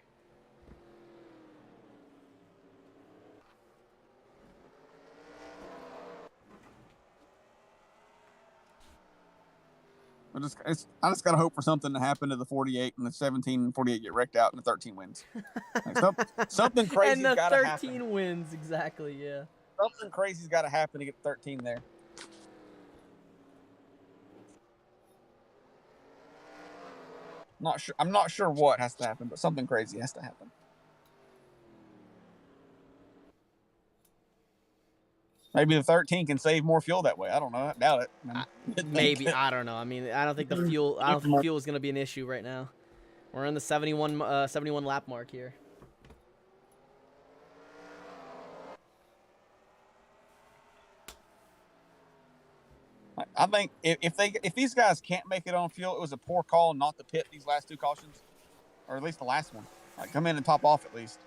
Speaker 3: I just got to hope for something to happen to the 48 and the 17 and 48 get wrecked out and the 13 wins. Like something crazy got to happen.
Speaker 2: And the 13 wins, exactly, yeah.
Speaker 3: Something crazy's got to happen to get 13 there. Not sure. I'm not sure what has to happen, but something crazy has to happen. Maybe the 13 can save more fuel that way. I don't know. I doubt it.
Speaker 2: Maybe. I don't know. I mean, I don't think the fuel. I don't think fuel is going to be an issue right now. We're in the 71 lap mark here.
Speaker 3: I think if these guys can't make it on fuel, it was a poor call not to pit these last 2 cautions, or at least the last one. Like, come in and top off at least.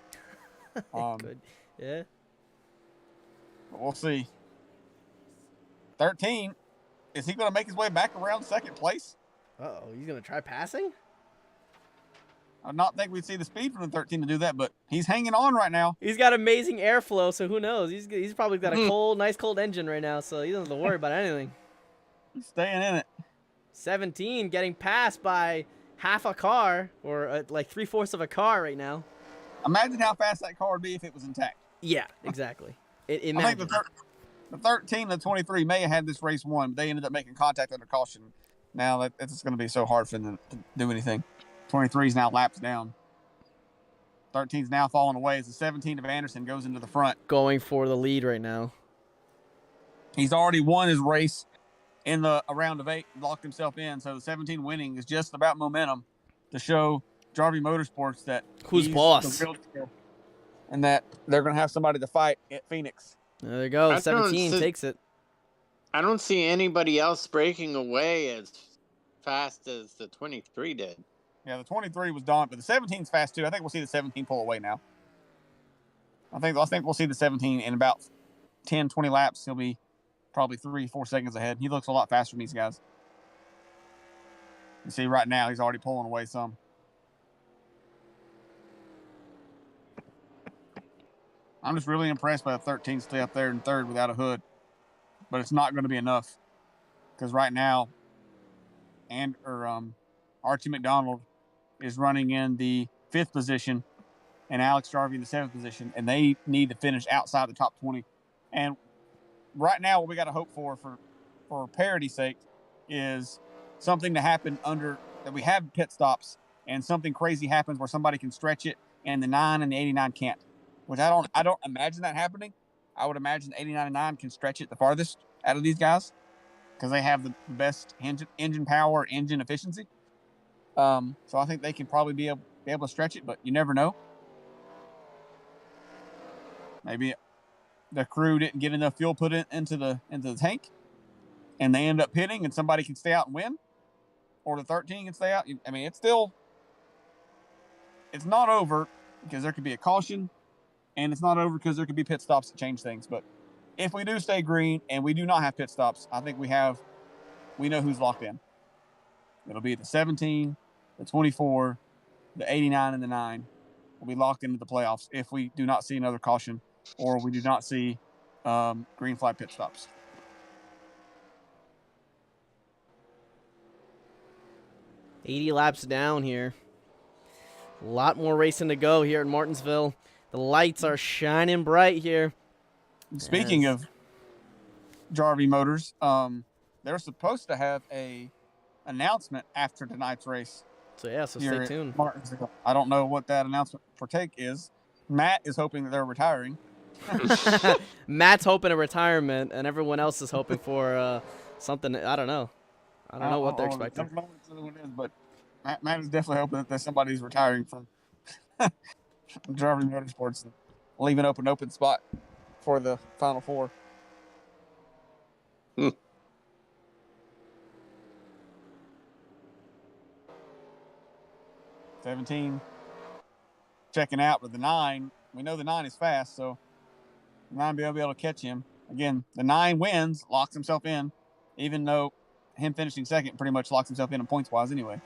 Speaker 2: Good. Yeah.
Speaker 3: But we'll see. 13, is he going to make his way back around second place?
Speaker 2: Uh-oh, he's going to try passing?
Speaker 3: I would not think we'd see the speed from the 13 to do that, but he's hanging on right now.
Speaker 2: He's got amazing airflow, so who knows? He's probably got a nice cold engine right now, so he doesn't have to worry about anything.
Speaker 3: He's staying in it.
Speaker 2: 17 getting passed by half a car, or like 3/4 of a car right now.
Speaker 3: Imagine how fast that car would be if it was intact.
Speaker 2: Yeah, exactly.
Speaker 3: I think the 13 and the 23 may have had this race won, but they ended up making contact under caution. Now it's just going to be so hard for them to do anything. 23 is now laps down. 13 is now falling away as the 17 of Anderson goes into the front.
Speaker 2: Going for the lead right now.
Speaker 3: He's already won his race in a round of 8, locked himself in. So the 17 winning is just about momentum to show Jarvie Motorsports that
Speaker 2: who's boss,
Speaker 3: and that they're going to have somebody to fight at Phoenix.
Speaker 2: There you go. 17 takes it.
Speaker 1: I don't see anybody else breaking away as fast as the 23 did.
Speaker 3: Yeah, the 23 was dominant, but the 17's fast too. I think we'll see the 17 pull away now. I think we'll see the 17 in about 10, 20 laps. He'll be probably 3-4 seconds ahead. He looks a lot faster than these guys. You see right now, he's already pulling away some. I'm just really impressed by the 13 stay up there in third without a hood. But it's not going to be enough. Because right now, Archie McDonald is running in the 5th position and Alex Jarvie in the 7th position, and they need to finish outside the top 20. And right now, what we got to hope for parity's sake is something to happen that we have pit stops and something crazy happens where somebody can stretch it and the 9 and the 89 can't, which I don't imagine that happening. I would imagine 89 and 9 can stretch it the farthest out of these guys because they have the best engine power, engine efficiency. So I think they can probably be able to stretch it, but you never know. Maybe the crew didn't get enough fuel put into the tank, and they end up pitting, and somebody can stay out and win, or the 13 can stay out. I mean, it's not over because there could be a caution, and it's not over because there could be pit stops to change things. But if we do stay green and we do not have pit stops, I think we know who's locked in. It'll be the 17, the 24, the 89, and the 9 will be locked into the playoffs if we do not see another caution or we do not see green flag pit stops.
Speaker 2: $80 laps down here. A lot more racing to go here at Martinsville. The lights are shining bright here.
Speaker 3: Speaking of Jarvie Motors, they're supposed to have a announcement after tonight's race.
Speaker 2: So yeah, so stay tuned.
Speaker 3: Martinsville. I don't know what that announcement for take is. Matt is hoping that they're retiring.
Speaker 2: Matt's hoping a retirement, and everyone else is hoping for something. I don't know. I don't know what they're expecting.
Speaker 3: I don't know what the other one is, but Matt is definitely hoping that somebody's retiring from Jarvie Motorsports and leaving open spot for the Final Four. 17 checking out with the 9. We know the 9 is fast, so the 9 will be able to catch him. Again, the 9 wins, locks himself in, even though him finishing second pretty much locks himself in points-wise anyway.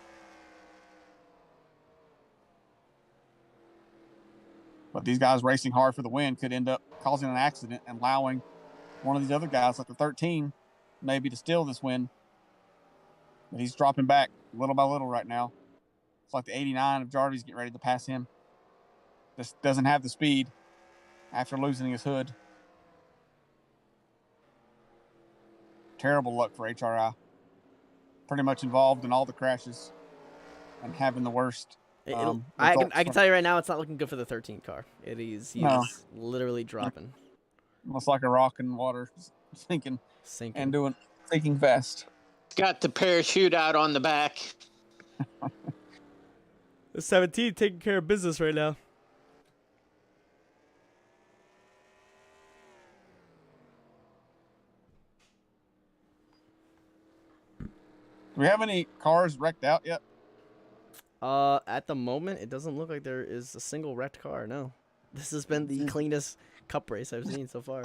Speaker 3: But these guys racing hard for the win could end up causing an accident and allowing one of these other guys, like the 13, maybe to steal this win. But he's dropping back little by little right now. It's like the 89 of Jarvie's getting ready to pass him. Just doesn't have the speed after losing his hood. Terrible luck for HRI. Pretty much involved in all the crashes and having the worst.
Speaker 2: I can tell you right now, it's not looking good for the 13 car. He's literally dropping.
Speaker 3: Almost like a rock in water, sinking. And sinking fast.
Speaker 1: Got the parachute out on the back.
Speaker 2: The 17 taking care of business right now.
Speaker 3: Do we have any cars wrecked out yet?
Speaker 2: At the moment, it doesn't look like there is a single wrecked car. No, this has been the cleanest cup race I've seen so far.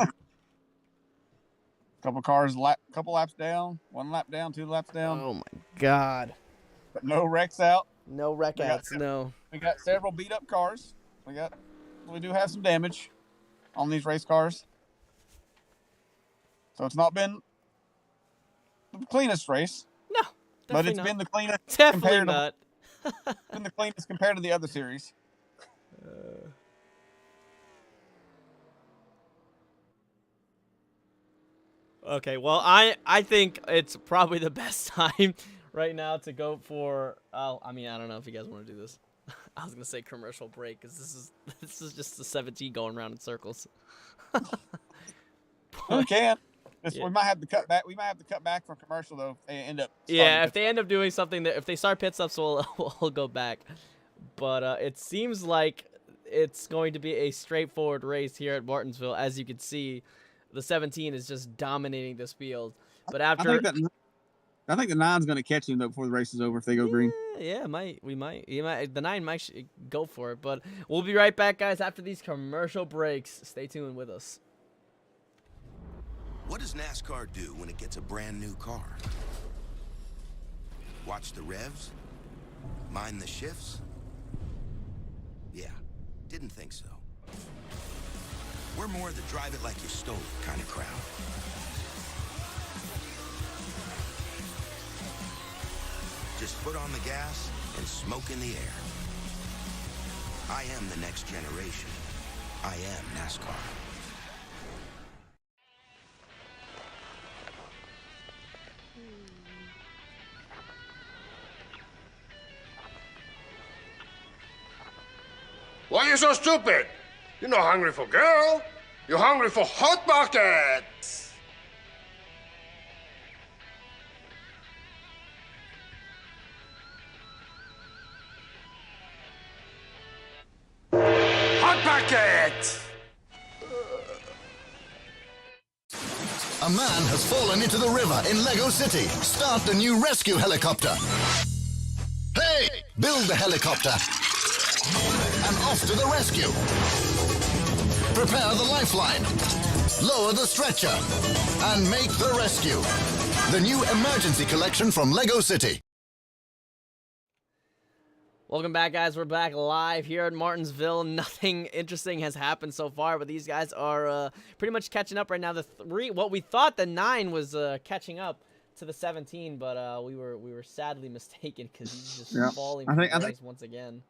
Speaker 3: Couple cars, couple laps down, 1 lap down, 2 laps down.
Speaker 2: Oh my God!
Speaker 3: But no wrecks out.
Speaker 2: No wreck outs. No.
Speaker 3: We got several beat up cars. We do have some damage on these race cars. So it's not been the cleanest race.
Speaker 2: No,
Speaker 3: but it's
Speaker 2: not.
Speaker 3: been the cleanest.
Speaker 2: Definitely not.
Speaker 3: Been the cleanest compared to the other series.
Speaker 2: Okay, well, I think it's probably the best time right now to go for. I mean, I don't know if you guys want to do this. I was gonna say commercial break because this is just the 17 going around in circles.
Speaker 3: We can. We might have to cut back. We might have to cut back from commercial though. If they end up.
Speaker 2: Yeah, if they end up doing something if they start pit stops, we'll go back. But it seems like it's going to be a straightforward race here at Martinsville. As you can see, the 17 is just dominating this field. But after,
Speaker 3: I think the 9's going to catch him though before the race is over if they go green.
Speaker 2: Yeah, the 9 might go for it. But we'll be right back, guys, after these commercial breaks. Stay tuned with us.
Speaker 4: What does NASCAR do when it gets a brand new car? Watch the revs? Mind the shifts? Yeah, didn't think so. We're more the drive it like you stole it kind of crowd. Just foot on the gas and smoke in the air. I am the next generation. I am NASCAR.
Speaker 5: Why are you so stupid? You're not hungry for girl. You're hungry for hot pockets. Hot pocket!
Speaker 6: A man has fallen into the river in Lego City. Start the new rescue helicopter. Hey! Build the helicopter. And off to the rescue. Prepare the lifeline. Lower the stretcher. And make the rescue. The new emergency collection from Lego City.
Speaker 2: Welcome back, guys. We're back live here at Martinsville. Nothing interesting has happened so far, but these guys are pretty much catching up right now. What we thought the 9 was catching up to the 17, but we were sadly mistaken because he's just falling from grace once again.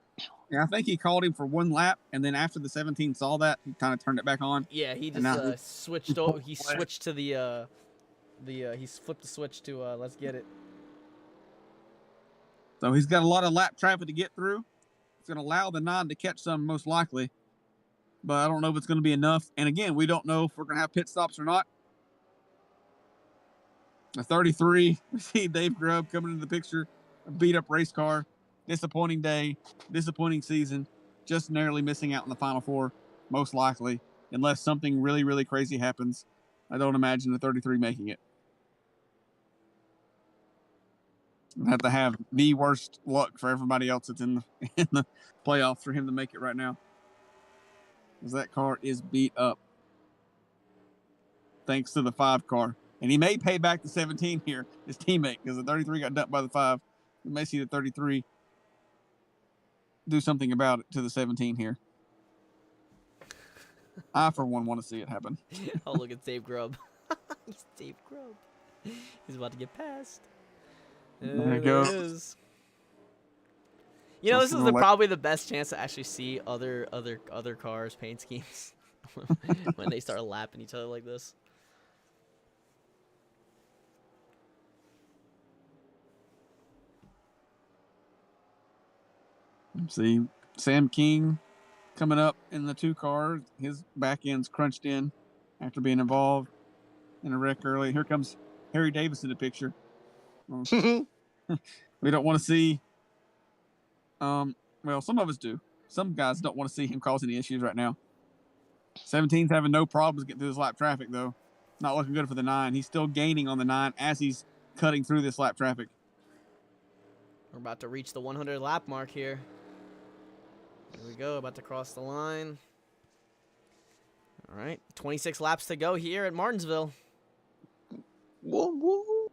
Speaker 3: Yeah, I think he called him for one lap, and then after the 17 saw that, he kind of turned it back on.
Speaker 2: Yeah, he just switched over. He switched to he flipped the switch to let's get it.
Speaker 3: So he's got a lot of lap traffic to get through. It's going to allow the 9 to catch some, most likely. But I don't know if it's going to be enough. And again, we don't know if we're going to have pit stops or not. The 33, we see Dave Grubb coming into the picture. A beat-up race car. Disappointing day. Disappointing season. Just narrowly missing out in the Final Four, most likely. Unless something really, really crazy happens. I don't imagine the 33 making it. We'll have to have the worst luck for everybody else that's in the playoffs for him to make it right now. Because that car is beat up. Thanks to the 5 car. And he may pay back the 17 here, his teammate, because the 33 got dumped by the 5. We may see the 33 do something about it to the 17 here. I, for one, want to see it happen.
Speaker 2: Oh, look at Dave Grubb. He's Dave Grubb. He's about to get passed.
Speaker 3: There he goes.
Speaker 2: It is. You know, this is probably the best chance to actually see other cars' paint schemes when they start lapping each other like this.
Speaker 3: See Sam King coming up in the 2 car. His back end's crunched in after being involved in a wreck early. Here comes Harry Davis in the picture. We don't want to see. Well, some of us do. Some guys don't want to see him cause any issues right now. 17's having no problems getting through this lap traffic, though. Not looking good for the 9. He's still gaining on the 9 as he's cutting through this lap traffic.
Speaker 2: We're about to reach the 100 lap mark here. Here we go, about to cross the line. All right, 26 laps to go here at Martinsville.
Speaker 1: Whoa, whoa.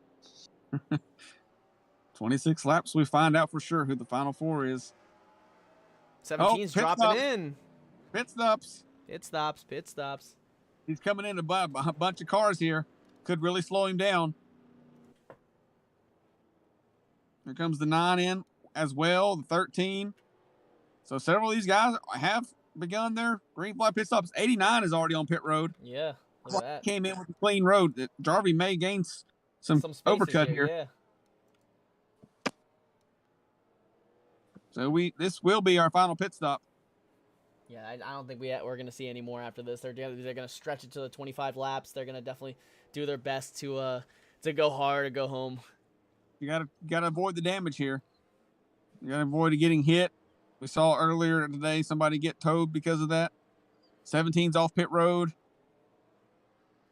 Speaker 3: 26 laps, we find out for sure who the Final Four is.
Speaker 2: 17's dropping in.
Speaker 3: Pit stops.
Speaker 2: Pit stops, pit stops.
Speaker 3: He's coming in a bunch of cars here. Could really slow him down. Here comes the 9 in as well, the 13. So several of these guys have begun their green flag pit stops. 89 is already on pit road.
Speaker 2: Yeah, look at that.
Speaker 3: Came in with a clean road. Jarvie may gain some overcut here.
Speaker 2: Yeah.
Speaker 3: So this will be our final pit stop.
Speaker 2: Yeah, I don't think we're gonna see any more after this. They're gonna stretch it to the 25 laps. They're gonna definitely do their best to go hard or go home.
Speaker 3: You gotta avoid the damage here. You gotta avoid getting hit. We saw earlier today somebody get towed because of that. 17's off pit road.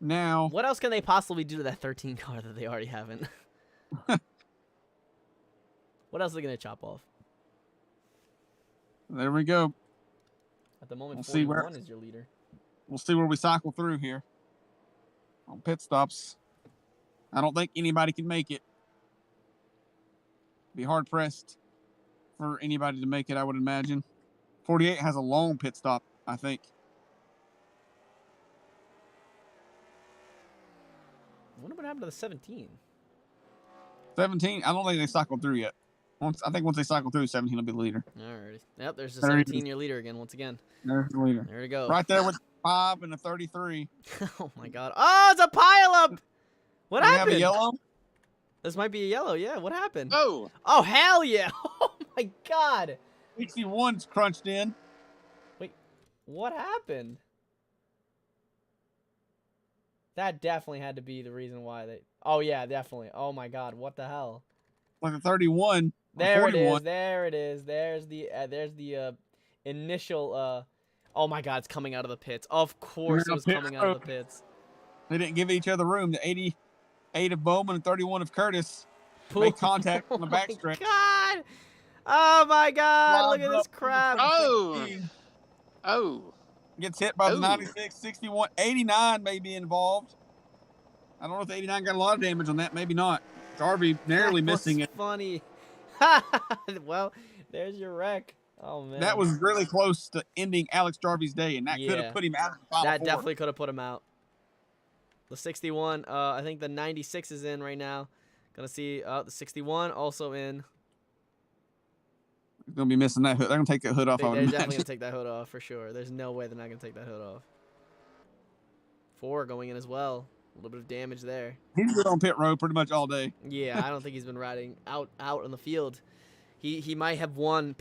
Speaker 3: Now,
Speaker 2: what else can they possibly do to that 13 car that they already haven't? What else are they gonna chop off?
Speaker 3: There we go.
Speaker 2: At the moment, 41 is your leader.
Speaker 3: We'll see where we cycle through here on pit stops. I don't think anybody can make it. Be hard pressed for anybody to make it, I would imagine. 48 has a long pit stop, I think.
Speaker 2: I wonder what happened to the 17.
Speaker 3: 17, I don't think they cycled through yet. I think once they cycle through, 17 will be the leader.
Speaker 2: Alrighty. Yep, there's the 17-year leader again, once again.
Speaker 3: There's the leader.
Speaker 2: There we go.
Speaker 3: Right there with 5 and a 33.
Speaker 2: Oh, my God. Oh, it's a pileup! What happened?
Speaker 3: Have a yellow?
Speaker 2: This might be a yellow, yeah. What happened?
Speaker 1: Oh!
Speaker 2: Oh, hell yeah! Oh, my God!
Speaker 3: 61's crunched in.
Speaker 2: Wait, what happened? That definitely had to be the reason why they... Oh, yeah, definitely. Oh, my God, what the hell?
Speaker 3: Like a 31.
Speaker 2: There it is. There it is. There's the initial. Oh my God! It's coming out of the pits. Of course, it was coming out of the pits.
Speaker 3: They didn't give each other room. The 88 of Bowman and 31 of Curtis make contact on the backstretch.
Speaker 2: God! Oh my God! Look at this crap.
Speaker 1: Oh! Oh!
Speaker 3: Gets hit by the 96, 61, 89 may be involved. I don't know if 89 got a lot of damage on that. Maybe not. Jarvie narrowly missing it.
Speaker 2: Funny. Well, There's your wreck. Oh man.
Speaker 3: That was really close to ending Alex Jarvie's day, and that could
Speaker 2: Yeah.
Speaker 3: have put him out of the final
Speaker 2: That
Speaker 3: four.
Speaker 2: definitely could have put him out. The 61, I think the 96 is in right now. Gonna see the 61 also in.
Speaker 3: He's gonna be missing that hood. They're gonna take that hood off.
Speaker 2: They're
Speaker 3: I would
Speaker 2: definitely
Speaker 3: imagine.
Speaker 2: gonna take that hood off for sure. There's no way they're not gonna take that hood off. 4 going in as well. A little bit of damage there.
Speaker 3: He's been on pit road pretty much all day.
Speaker 2: Yeah, I don't think he's been riding out on the field. He might have won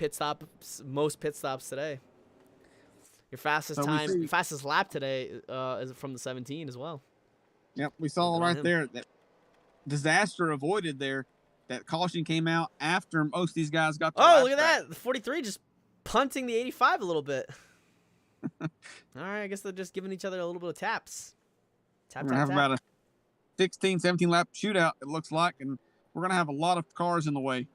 Speaker 2: most pit stops today. Your fastest fastest lap today is from the 17 as well.
Speaker 3: Yep, we saw right there that disaster avoided there. That caution came out after most of these guys got.
Speaker 2: Oh, look at that! The 43 just punting the 85 a little bit. All right, I guess they're just giving each other a little bit of taps.
Speaker 3: We're gonna have about a 16, 17 lap shootout. It looks like, and we're gonna have a lot of cars in the way.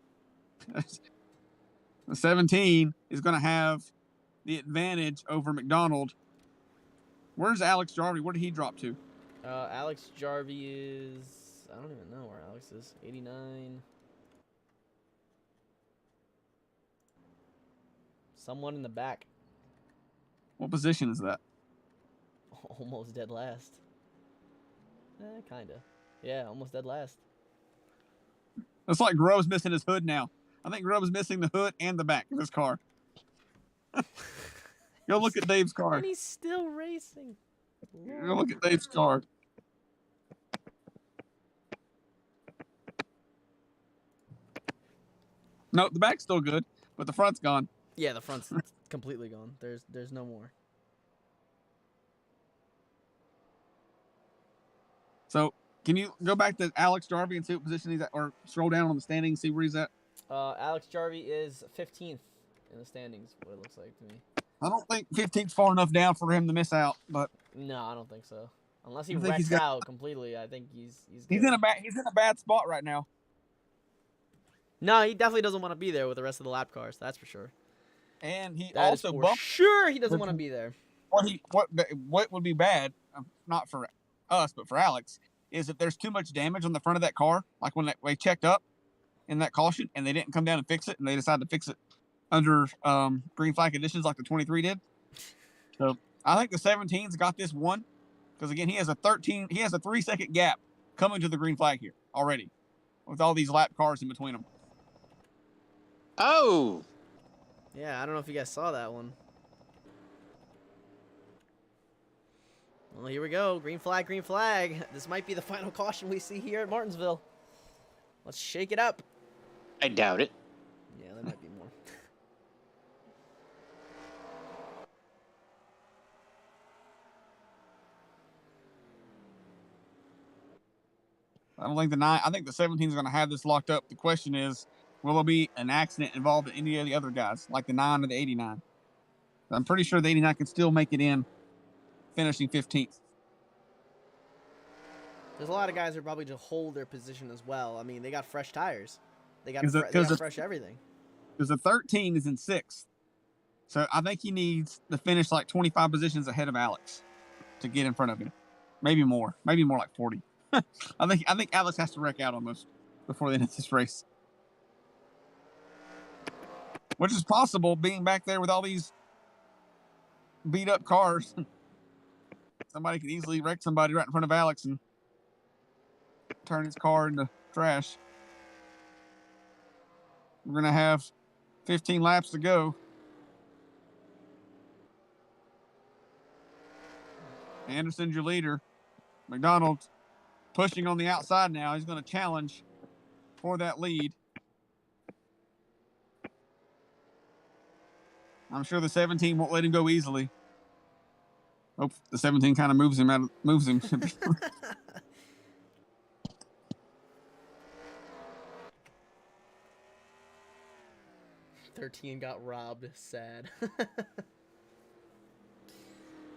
Speaker 3: The 17 is gonna have the advantage over McDonald. Where's Alex Jarvie? Where did he drop to?
Speaker 2: Alex Jarvie is... I don't even know where Alex is. 89. Someone in the back.
Speaker 3: What position is that?
Speaker 2: Almost dead last. Kinda. Yeah, almost dead last.
Speaker 3: It's like Grove's missing his hood now. I think Grove's missing the hood and the back of his car. Go look at Dave's car.
Speaker 2: And he's still racing.
Speaker 3: Go look at Dave's car. No, the back's still good, but the front's gone.
Speaker 2: Yeah, the front's completely gone. There's no more.
Speaker 3: So, can you go back to Alex Jarvie and see what position he's at, or scroll down on the standings, see where he's at?
Speaker 2: Alex Jarvie is 15th in the standings, what it looks like to me.
Speaker 3: I don't think 15th's far enough down for him to miss out, but
Speaker 2: No, I don't think so. Unless he wrecks out completely, I think he's
Speaker 3: in a bad spot right now.
Speaker 2: No, he definitely doesn't want to be there with the rest of the lap cars. That's for sure.
Speaker 3: And he
Speaker 2: That
Speaker 3: also
Speaker 2: is for
Speaker 3: bumped.
Speaker 2: sure he doesn't want to be there.
Speaker 3: What would be bad, not for us, but for Alex, is if there's too much damage on the front of that car, like when they checked up in that caution and they didn't come down and fix it, and they decided to fix it under green flag conditions like the 23 did. So I think the 17's got this one, because again he has a 3-second gap coming to the green flag here already, with all these lap cars in between them.
Speaker 1: Oh,
Speaker 2: Yeah, I don't know if you guys saw that one. Well, here we go. Green flag, green flag. This might be the final caution we see here at Martinsville. Let's shake it up.
Speaker 1: I doubt it.
Speaker 2: Yeah, there might be more.
Speaker 3: I don't think I think the 17 is going to have this locked up. The question is, will there be an accident involved in any of the other guys, like the 9 or the 89? I'm pretty sure the 89 can still make it in, finishing 15th.
Speaker 2: There's a lot of guys who probably just hold their position as well. I mean, they got fresh tires. They got fresh everything.
Speaker 3: Because the 13 is in 6th. So I think he needs to finish like 25 positions ahead of Alex to get in front of him. Maybe more. Maybe more like 40. I think Alex has to wreck out almost before the end of this race. Which is possible, being back there with all these beat up cars. Somebody could easily wreck somebody right in front of Alex and turn his car into trash. We're going to have 15 laps to go. Anderson's your leader. McDonald pushing on the outside now. He's going to challenge for that lead. I'm sure the 17 won't let him go easily. Oh, the 17 kind of moves him.
Speaker 2: 13 got robbed. Sad.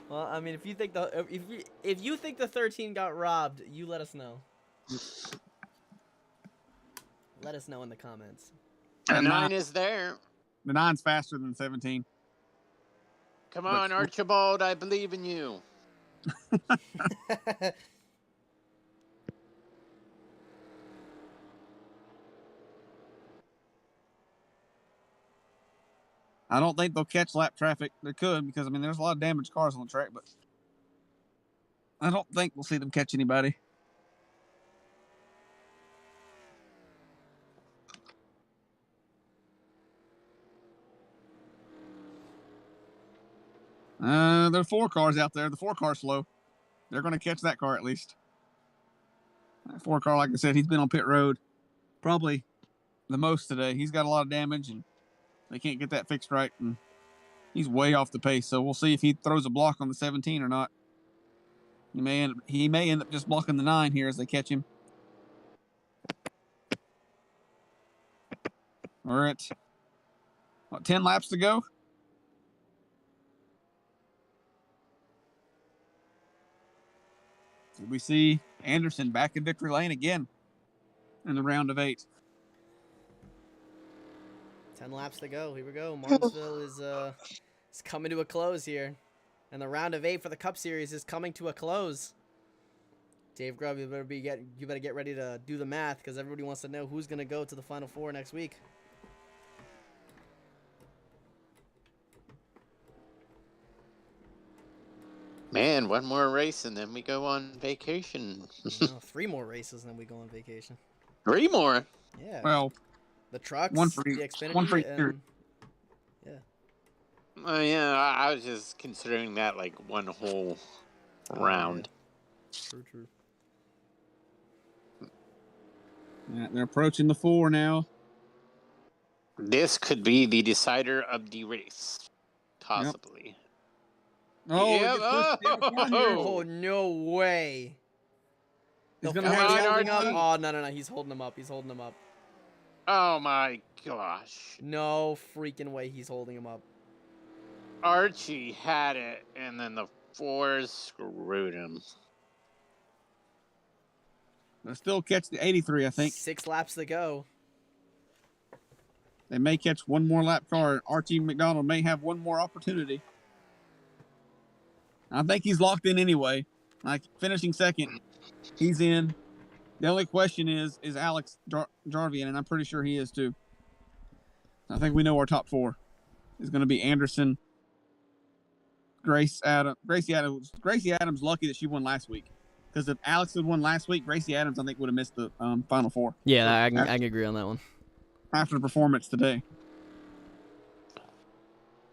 Speaker 2: Well, I mean, if you think the 13 got robbed, you let us know. Let us know in the comments.
Speaker 1: The 9 is there.
Speaker 3: The 9's faster than the 17.
Speaker 1: Come on, Archibald, I believe in you.
Speaker 3: I don't think they'll catch lap traffic. They could because, I mean, there's a lot of damaged cars on the track, but I don't think we'll see them catch anybody. There are 4 cars out there. The 4 car's slow. They're going to catch that car at least. That 4 car, like I said, he's been on pit road probably the most today. He's got a lot of damage, and they can't get that fixed right, and he's way off the pace. So we'll see if he throws a block on the 17 or not. He may end up just blocking the 9 here as they catch him. We're at 10 laps to go. So we see Anderson back in victory lane again in the round of 8.
Speaker 2: 10 laps to go. Here we go. Martinsville is coming to a close here. And the round of 8 for the Cup Series is coming to a close. Dave Grubb, you better get ready to do the math because everybody wants to know who's going to go to the Final Four next week.
Speaker 1: Man, one more race and then we go on vacation.
Speaker 2: No, 3 more races and then we go on vacation.
Speaker 1: 3 more?
Speaker 2: Yeah.
Speaker 3: Well,
Speaker 2: the trucks,
Speaker 3: one for
Speaker 2: the Xfinity,
Speaker 3: one for
Speaker 2: and, yeah.
Speaker 1: Yeah, I was just considering that like one whole round.
Speaker 2: Yeah. True.
Speaker 3: Yeah, they're approaching the 4 now.
Speaker 1: This could be the decider of the race, possibly.
Speaker 3: Oh,
Speaker 1: Yep.
Speaker 3: it gets pushed down here.
Speaker 2: Oh, no way.
Speaker 3: He's
Speaker 2: The
Speaker 3: gonna
Speaker 2: Ford's
Speaker 3: have
Speaker 2: holding up.
Speaker 3: RT.
Speaker 2: Oh, no. He's holding him up. He's holding him up.
Speaker 1: Oh my gosh.
Speaker 2: No freaking way he's holding him up.
Speaker 1: Archie had it, and then the 4 screwed him.
Speaker 3: They'll still catch the 83, I think.
Speaker 2: 6 laps to go.
Speaker 3: They may catch one more lap car. Archie McDonald may have one more opportunity. I think he's locked in anyway. Like finishing second, he's in. The only question is Alex Jarvie in, and I'm pretty sure he is too. I think we know our top 4 is going to be Anderson, Gracie Adams. Gracie Adams lucky that she won last week, because if Alex had won last week, Gracie Adams I think would have missed the Final Four.
Speaker 2: Yeah, I can agree on that one.
Speaker 3: After the performance today.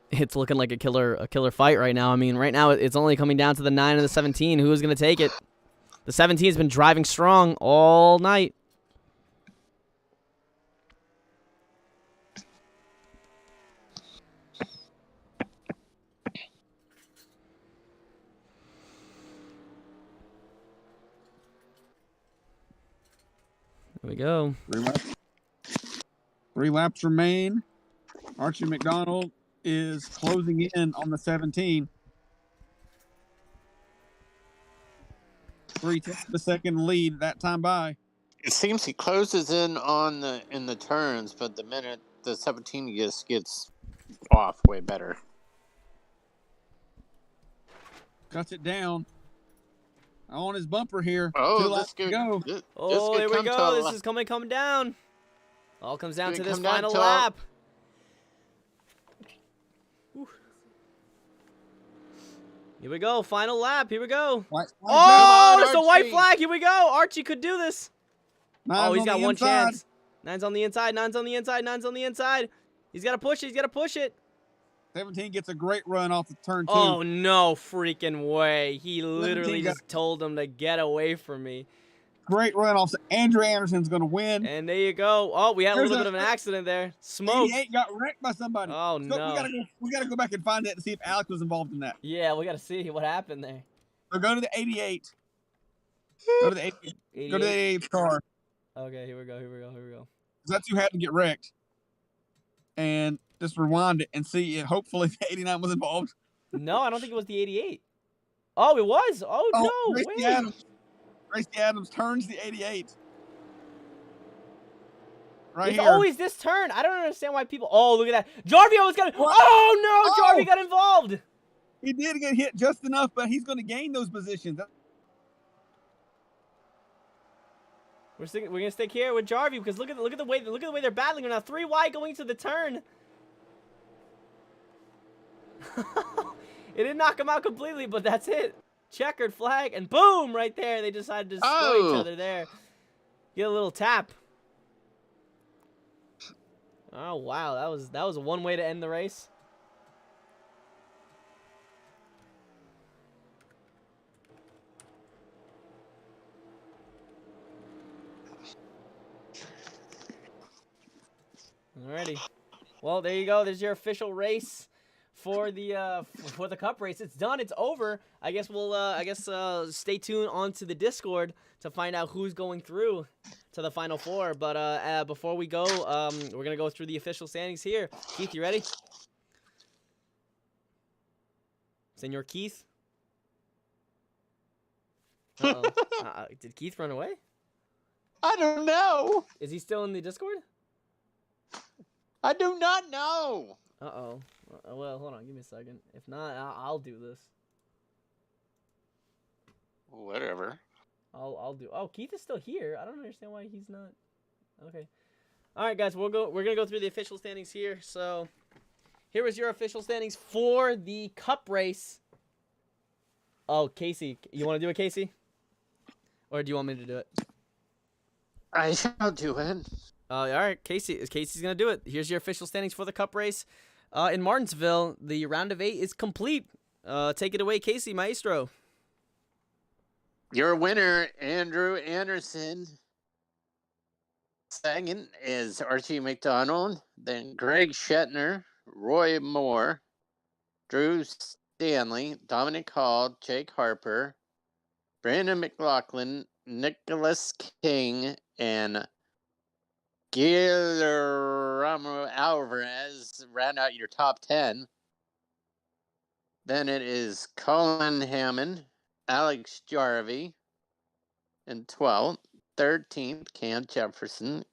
Speaker 2: It's looking like a killer fight right now. I mean, right now it's only coming down to the 9 and the 17. Who is going to take it? The 17 has been driving strong all night. There we go.
Speaker 3: 3 laps remain. Archie McDonald is closing in on the 17. 3/10 of a second lead that time by.
Speaker 1: It seems he closes in on in the turns, but the minute the 17 just gets off way better.
Speaker 3: Cuts it down on his bumper here. 2
Speaker 1: Oh,
Speaker 3: laps to go.
Speaker 2: Oh, here we go. This is coming down. All comes down to this final lap. Here we go. Final lap. Here we go. Oh, it's a white flag. Here we go. Archie could do this. Oh, he's got one chance. 9's on the inside. 9's on the inside. 9's on the inside. He's got to push it. He's got to push it.
Speaker 3: 17 gets a great run off the turn 2.
Speaker 2: Oh, no freaking way. He literally just told him to get away from me.
Speaker 3: Great run off. Andrew Anderson's going to win.
Speaker 2: And there you go. Oh, we had a little bit of an accident there. Smoke.
Speaker 3: 88 got wrecked by somebody.
Speaker 2: Oh, no.
Speaker 3: We gotta go back and find that to see if Alex was involved in that.
Speaker 2: Yeah, we got to see what happened there.
Speaker 3: So go to the 88. Go to the 88. Go to the 88 car.
Speaker 2: Okay, here we go.
Speaker 3: That's who had to get wrecked. And just rewind it and see if hopefully the 89 was involved.
Speaker 2: No, I don't think it was the 88. Oh, it was? Oh, no.
Speaker 3: Gracie Adams turns the 88.
Speaker 2: It's always this turn. I don't understand why people... Oh, look at that. Jarvie almost got... Oh, no. Jarvie got involved.
Speaker 3: He did get hit just enough, but he's going to gain those positions.
Speaker 2: We're going to stick here with Jarvie because look at the way they're battling right now. 3 wide going to the turn. It didn't knock him out completely, but that's it. Checkered flag, and boom, right there. They decided to destroy each other there. Get a little tap. Oh wow, that was one way to end the race. Alrighty. Well, there you go. There's your official race for the cup race. It's done. It's over. I guess we'll stay tuned onto the Discord to find out who's going through to the final four. But before we go, we're gonna go through the official standings here. Keith, you ready? Senor Keith. Uh-oh. Did Keith run away?
Speaker 1: I don't know.
Speaker 2: Is he still in the Discord?
Speaker 1: I do not know.
Speaker 2: Uh-oh. Well, hold on. Give me a second. If not, I'll do this.
Speaker 1: Whatever.
Speaker 2: I'll do. Oh, Keith is still here. I don't understand why he's not. Okay. All right, guys. We're gonna go through the official standings here. So, here is your official standings for the cup race. Oh, Casey, you want to do it, Casey? Or do you want me to do it?
Speaker 1: I shall do it.
Speaker 2: All right, Casey's gonna do it. Here's your official standings for the cup race. In Martinsville, the round of 8 is complete. Take it away, Casey, maestro.
Speaker 1: Your winner, Andrew Anderson. Second is Archie McDonald. Then Greg Shetner, Roy Moore, Drew Stanley, Dominic Hall, Jake Harper, Brandon McLaughlin, Nicholas King, and Guillermo Alvarez round out your top 10. Then it is Colin Hammond, Alex Jarvie in 12th. 13th, Cam Jefferson,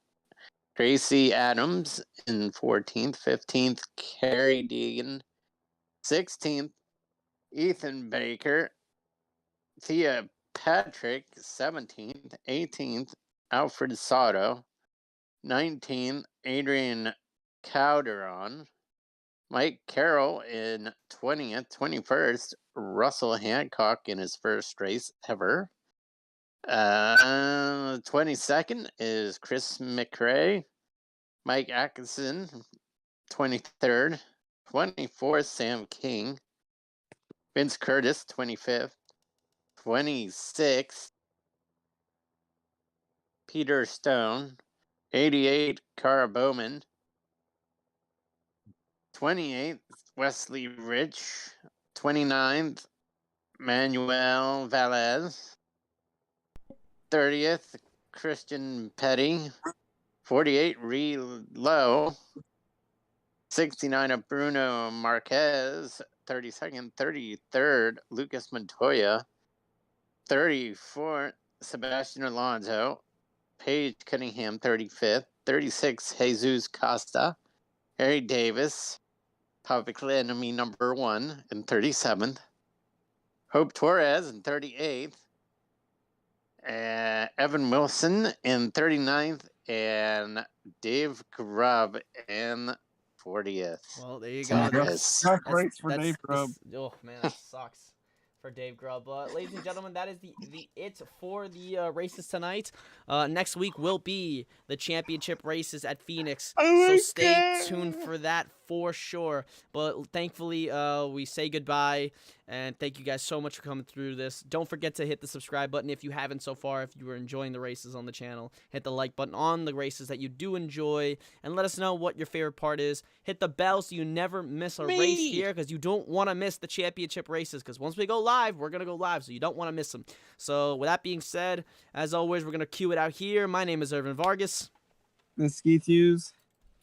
Speaker 1: Gracie Adams in 14th. 15th, Carrie Deegan. 16th, Ethan Baker. Thea Patrick, 17th. 18th, Alfred Sato. 19th, Adrian Calderon. Mike Carroll in 20th. 21st, Russell Hancock in his first race ever. 22nd is Chris McRae. Mike Atkinson, 23rd. 24th, Sam King. Vince Curtis, 25th. 26th, Peter Stone. 88, Cara Bowman. 28th, Wesley Rich. 29th, Manuel Valez. 30th, Christian Petty. 48, Ree Lowe. 69, Bruno Marquez. 32nd, 33rd, Lucas Montoya. 34th, Sebastian Alonso. Paige Cunningham, 35th. 36th, Jesus Costa. Harry Davis. Public Enemy number 1 in 37th. Hope Torres in 38th. Evan Wilson in 39th. And Dave Grubb in 40th.
Speaker 2: Well, there you go.
Speaker 3: Rough race for Dave Grubb.
Speaker 2: Oh, man, that sucks for Dave Grubb. Ladies and gentlemen, that is the it for the races tonight. Next week will be the championship races at Phoenix. So stay tuned for that for sure. But thankfully, we say goodbye. And thank you guys so much for coming through this. Don't forget to hit the subscribe button if you haven't so far. If you were enjoying the races on the channel, hit the like button on the races that you do enjoy. And let us know what your favorite part is. Hit the bell so you never miss a race here, because you don't want to miss the championship races. Because once we go live, we're going to go live. So you don't want to miss them. So with that being said, as always, we're going to cue it out here. My name is Irvin Vargas.
Speaker 3: This is Keith Hughes.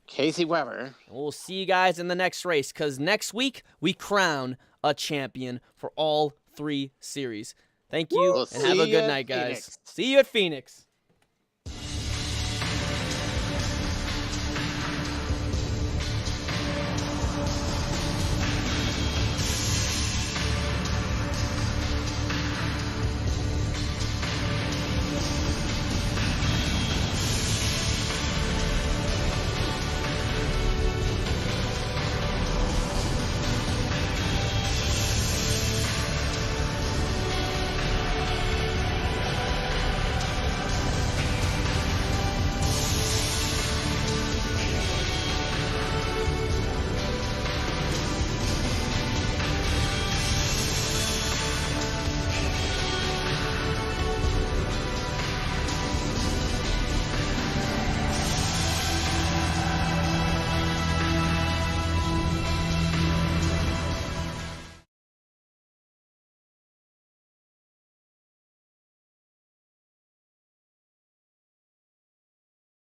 Speaker 1: Casey Weber.
Speaker 2: And we'll see you guys in the next race, because next week we crown a champion for all 3 series. Thank you, and have a good night, guys.
Speaker 1: Phoenix.
Speaker 2: See you at Phoenix.